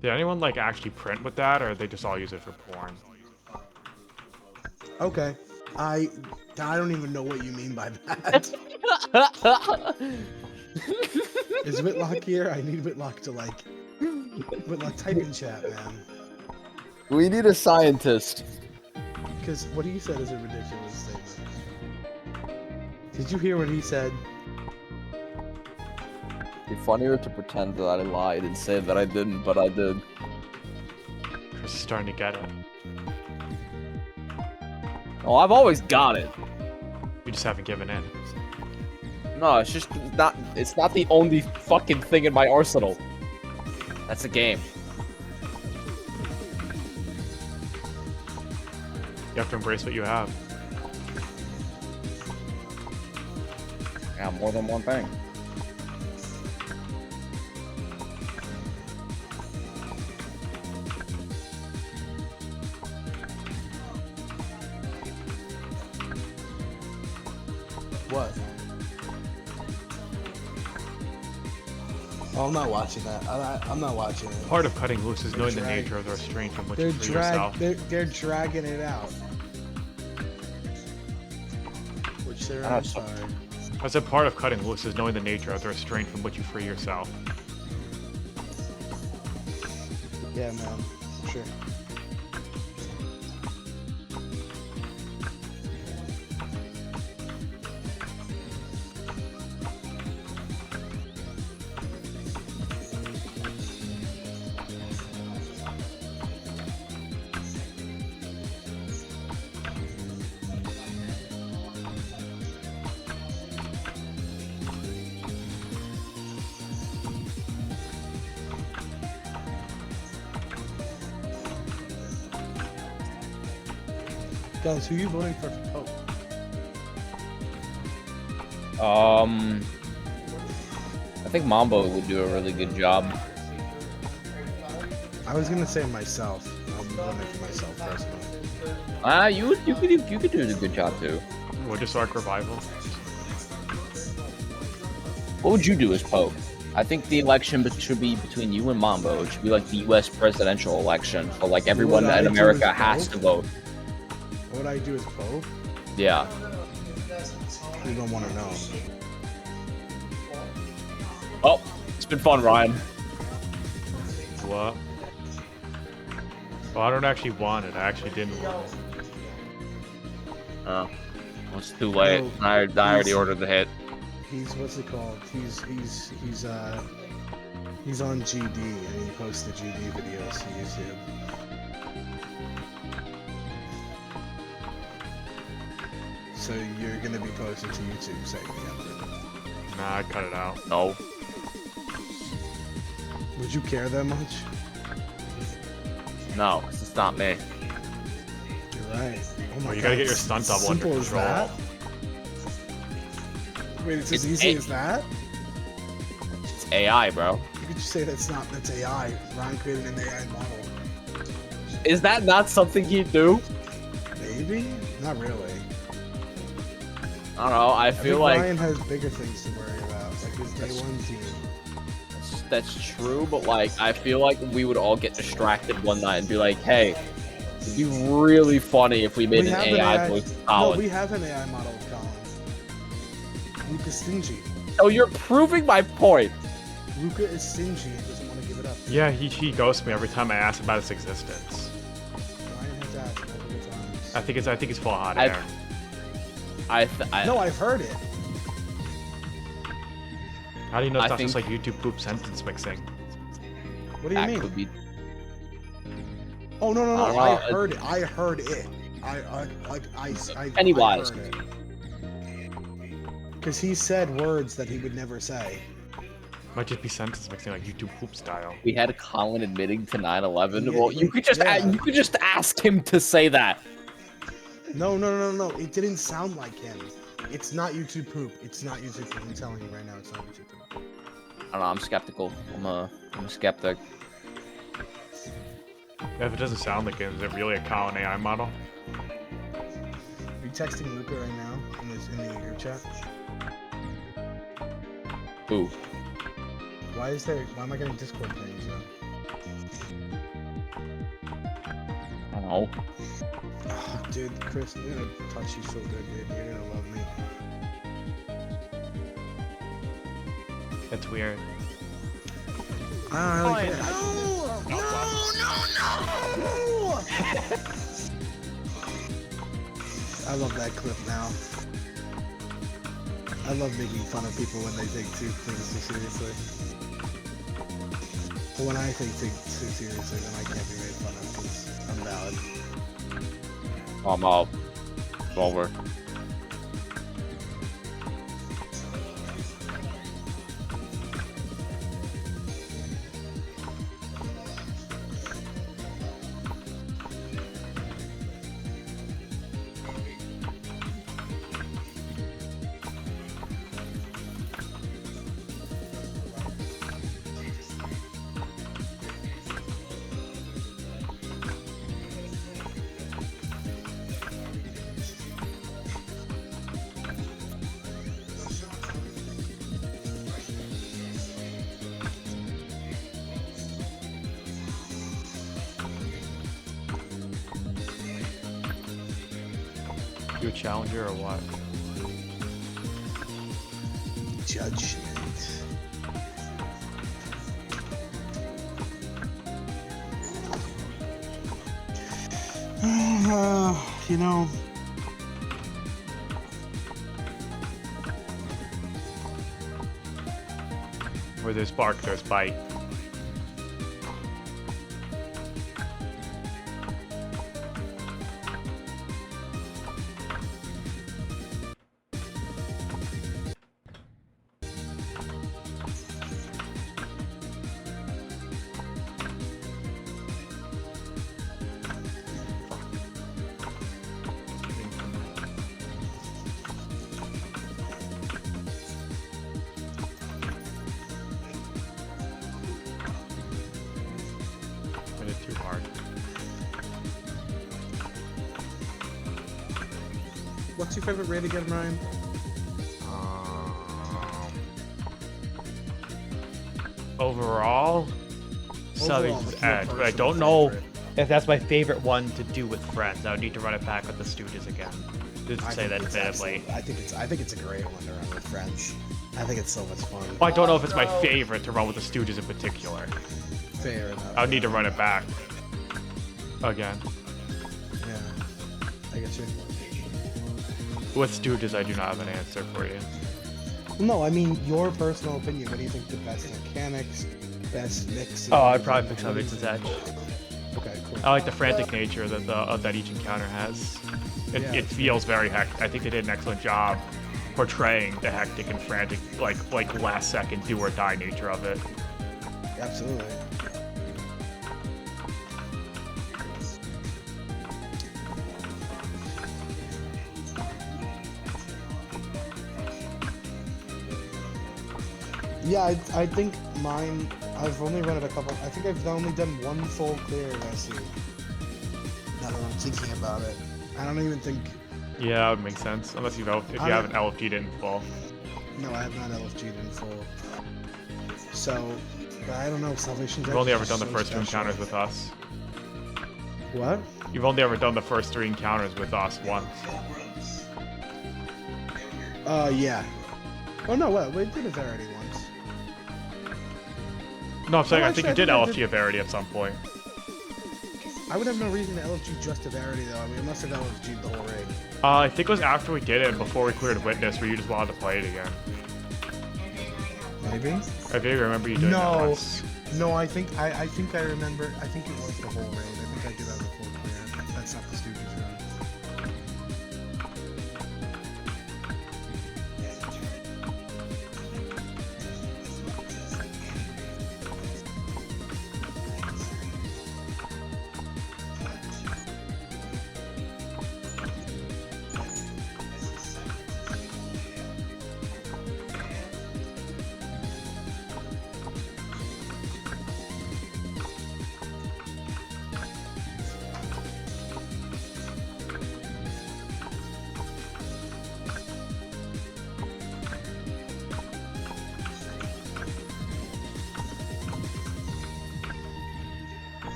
Did anyone like actually print with that, or they just all use it for porn?
Okay. I don't even know what you mean by that. Is Whitlock here? I need Whitlock to like Whitlock type in chat, man.
We need a scientist.
Because what he said is a ridiculous statement. Did you hear what he said?
It'd be funnier to pretend that I lied and say that I didn't, but I did.
Chris is starting to get it.
Oh, I've always got it.
We just haven't given in.
No, it's just not. It's not the only fucking thing in my arsenal. That's a game.
You have to embrace what you have.
Yeah, more than one thing.
What? Oh, I'm not watching that. I'm not watching it.
Part of cutting loose is knowing the
drag-
nature of the restraint from which
They're
you free yourself.
they're dragging it out. Which they're
Ah,
I'm
so-
sorry.
I said part of cutting loose is knowing the nature of the restraint from which you free yourself.
Yeah, man. Sure. Guys, who you voting for Pope?
I think Mambo would do a really good job.
I was gonna say myself. I'm voting for myself personally.
You could do a good job too.
Or just Arc Revival.
What would you do as Pope? I think the election should be between you and Mambo. It should be like the U.S. presidential election, so like everyone
What I
in
do
America
as
has
Pope?
to vote.
What I do as Pope?
Yeah.
You don't want to know.
Oh, it's been fun, Ryan.
What? Well, I don't actually want it. I actually didn't want it.
Oh, well, it's too late.
No,
I already
he's-
ordered the hit.
He's what's it called? He's on GD and he posts the GD videos to YouTube. So you're gonna be posting to YouTube saying the
Nah, I cut it out.
No.
Would you care that much?
No, it's not me.
You're right. Oh my
you gotta
God,
get your
it's
stunt double under
simple as
control.
that? Wait, it's as
It's
easy
a-
as that?
It's AI, bro.
You could just say that's AI. Ryan created an AI model.
Is that not something he'd do?
Maybe? Not really.
I don't know. I
I
feel
think
like
Ryan has bigger things to worry about, like his day one team.
that's true, but like I feel like we would all get distracted one night and be like, "Hey, it'd be really funny if we made
We
an
have an
AI
AI
voice of
No,
Colin."
we have an AI model of Colin. Luca Stingy.
So you're proving my point.
Luca is stingy and doesn't want to give it up.
Yeah, he ghosts me every time I ask about its existence.
Ryan has asked multiple times.
I think it's full of hot
I-
air.
No, I've heard it.
How do you know
I
it's not just like
think-
YouTube poop sentence mixing?
What do you
That
mean?
could be.
Oh no,
I don't
I
know,
heard it. I heard it. I
Pennywise.
heard it. Because he said words that he would never say.
Might just be sentence mixing like YouTube poop style.
We had Colin admitting to 9/11.
Yeah,
Well, you could just
yeah.
you could just ask him to say that.
No. It didn't sound like him. It's not YouTube poop. It's not YouTube poop. I'm telling you right now, it's not YouTube poop.
I don't know. I'm skeptical. I'm a skeptic.
Yeah, if it doesn't sound like it, is it really a Colin AI model?
Are you texting Luca right now in the group chat?
Ooh.
Why am I getting Discord pings now?
I don't know.
Oh, dude, Chris, I'm gonna touch you so good, dude. You're gonna love me.
That's weird.
I don't really care. No! I love that clip now. I love making fun of people when they take things too seriously. But when I take things too seriously, then I can't be made fun of because I'm valid.
I'm out. It's over.
Do a challenger or what?
Judgment. You know,
Where there's bark, there's bite. Made it too hard.
what's your favorite raid again, Ryan?
Overall, Southern's
Overall,
Edge,
your
but I
personal
don't know
favorite.
if that's my favorite one to do with friends. I would need to run it back with the Stooges again. Didn't
I
say
think
that
it's
definitively.
absolute- I think it's a great one to run with friends. I think it's so much fun.
I don't know if it's my favorite to run with the Stooges in particular.
Fair enough.
I would need to run it back again.
Yeah, I get you.
With Stooges, I do not have an answer for you.
No, I mean your personal opinion. What do you think the best mechanics, best mix?
Oh, I'd probably pick Southern's Edge.
Okay, cool.
I like the frantic nature that that each encounter has.
Yeah.
It feels very hectic. I think they did an excellent job portraying the hectic and frantic, like last second do or die nature of it.
Absolutely. Yeah, I think mine. I've only run it a couple. I think I've only done one full clear in SE. Now that I'm thinking about it, I don't even think.
Yeah, that would make sense. Unless if you
I
haven't
don't-
LFG'd in full.
No, I have not LFG'd in full. So, but I don't know. Salvation.
You've only ever done the first two encounters with us.
What?
You've only ever done the first 3 encounters with us once.
Yeah. Oh no, what? We did a Verity once.
No, I'm saying
Oh,
I think
actually,
you did
I think I
LFG a Verity at some point.
I would have no reason to LFG just a Verity though. I mean, I must have LFG'd the whole rig.
I think it was after we did it and before we cleared Witness where you just wanted to play it again.
Maybe.
I vaguely remember you doing that
No.
once.
No, I think I remember. I think it was the whole raid. I think I did have a full clear. That's not the Stooges run.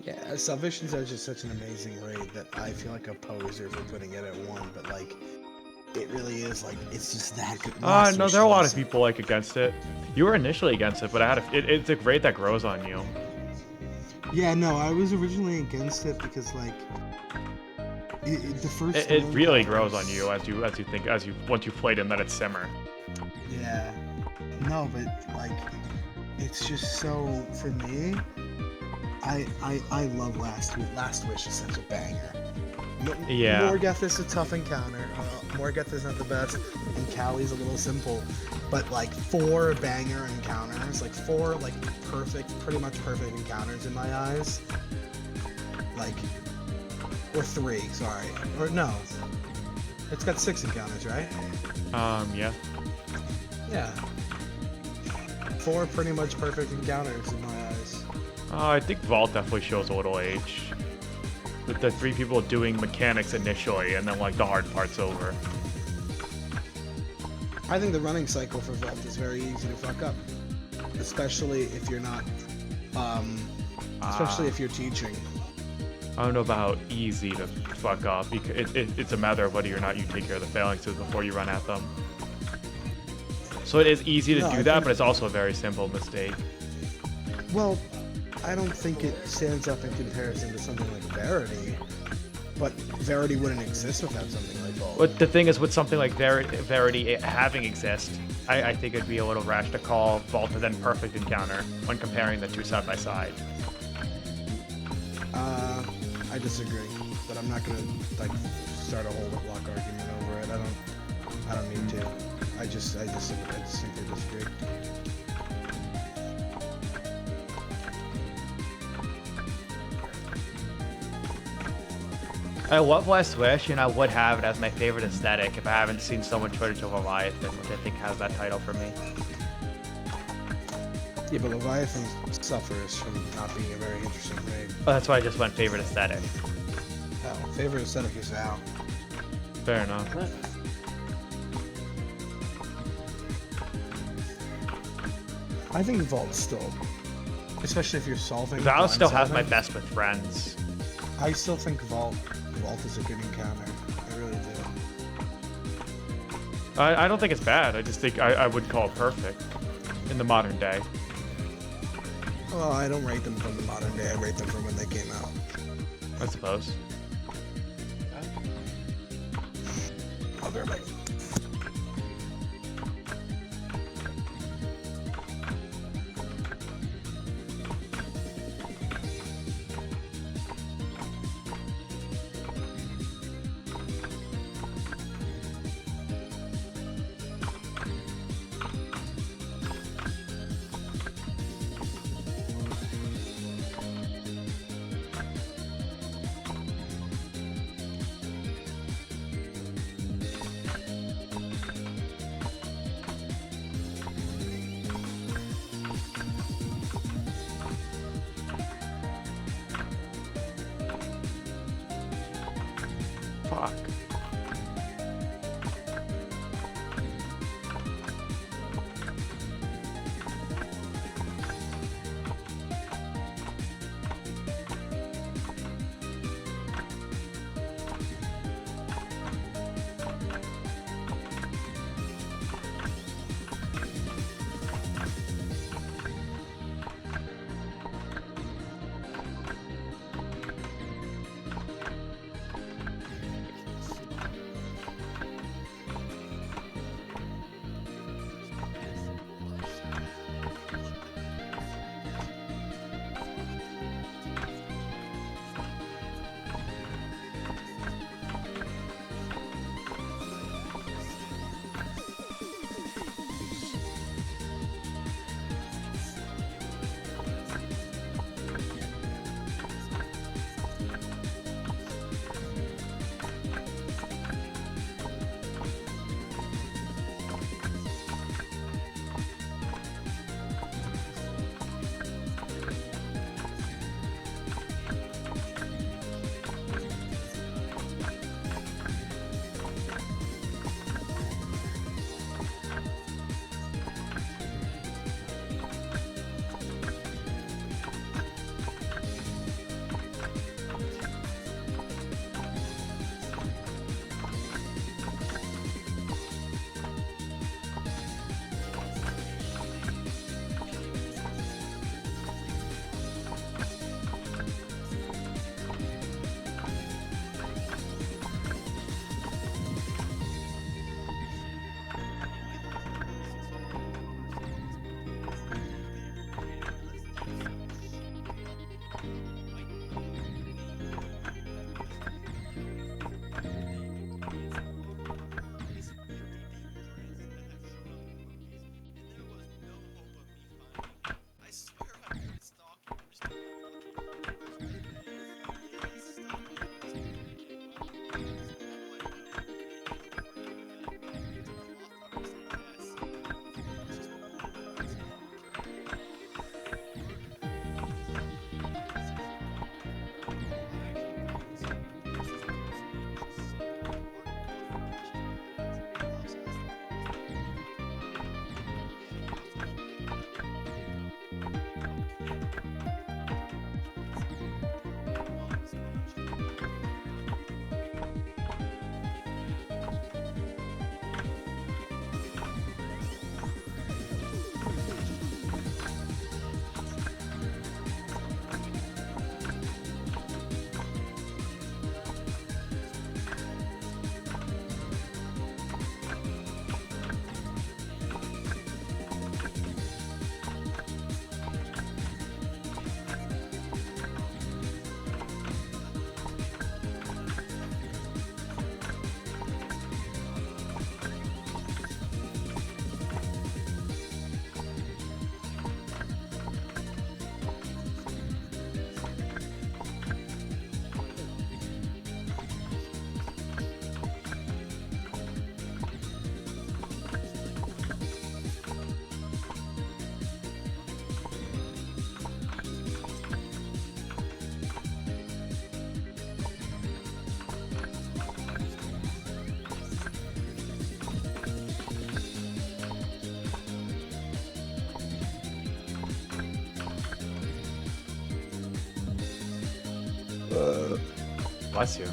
Yeah, Salvation's Edge is such an amazing raid that I feel like a poser for putting it at 1, but like, it really is like it's just that good.
No, there are a lot of people like against it. You were initially against it, but I had it's a grade that grows on you.
Yeah, no, I was originally against it because like the first.
It
one
really
that
grows
was-
on you as you once you played and let it simmer.
Yeah. No, but like, it's just so for me. I love Last Wish is such a banger.
Yeah.
Morgeth is a tough encounter. Morgeth is not the best, and Callie's a little simple. But like 4 banger encounters, like 4 like perfect, pretty much perfect encounters in my eyes. Like, or 3, sorry, or no. It's got 6 encounters, right?
Yeah.
Yeah. 4 pretty much perfect encounters in my eyes.
I think Vault definitely shows a little age. With the 3 people doing mechanics initially, and then like the hard part's over.
I think the running cycle for Vault is very easy to fuck up, especially if you're not, especially if you're teaching.
I don't know about easy to fuck up, because it's a matter of whether or not you take care of the phalanxes before you run at them. So it is easy to
No,
do
I
that,
think-
but it's also a very simple mistake.
Well, I don't think it stands up in comparison to something like Verity, but Verity wouldn't exist without something like Vault.
But the thing is, with something like Verity having exist, I think it'd be a little rash to call Vault a then perfect encounter when comparing the two side by side.
I disagree, but I'm not gonna like start a whole block argument over it. I don't need to. I just simply disagree.
I love Last Wish, and I would have it as my favorite aesthetic if I haven't seen someone try to do Leviathan, which I think has that title for me.
Yeah, but Leviathan suffers from not being a very interesting raid.
Oh, that's why I just went favorite aesthetic.
Oh, favorite aesthetic is Al.
Fair enough.
I think Vault still, especially if you're solving.
Val
blind
still has my
solving,
best with friends.
I still think Vault is a good encounter. I really do.
I don't think it's bad. I just think I would call it perfect in the modern day.
Well, I don't rate them from the modern day. I rate them from when they came out.
I suppose.
I'll be right back.
Fuck. Bless you.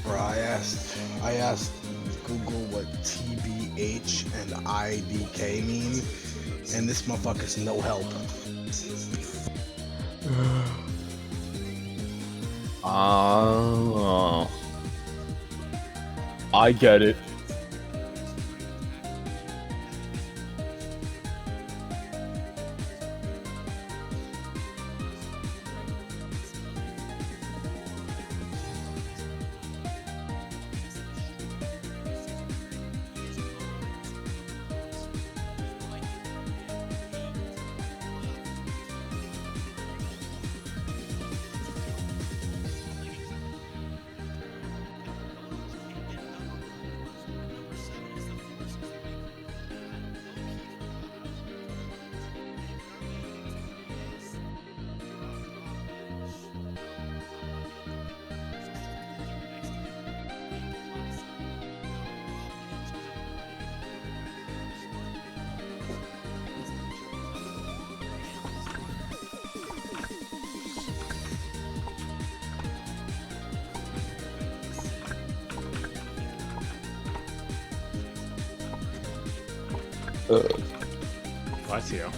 Bro, I asked Google what TBH and IDK mean, and this motherfucker's no help.
Oh. I get it.
Bless you.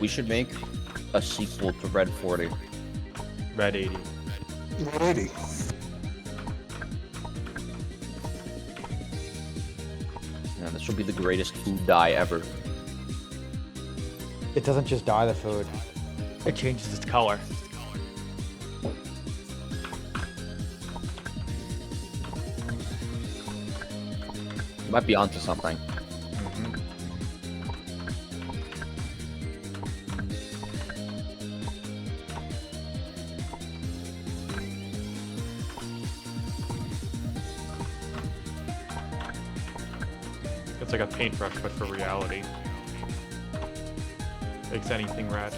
We should make a sequel to Red 40.
Red 80.
80.
Yeah, this will be the greatest food dye ever.
It doesn't just dye the food.
It changes its color.
You might be onto something.
It's like a paintbrush, but for reality. Makes anything red.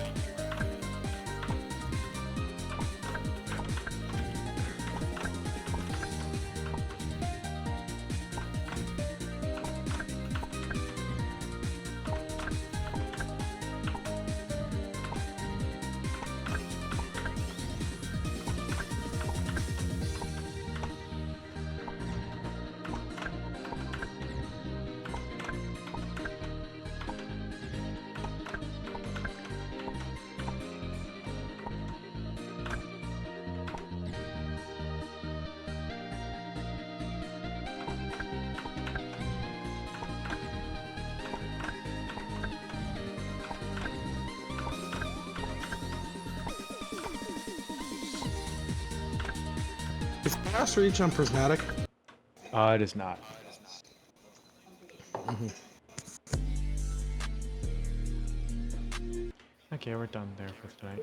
Is Blast Reach on Prismatic?
It is not. Okay, we're done there for tonight.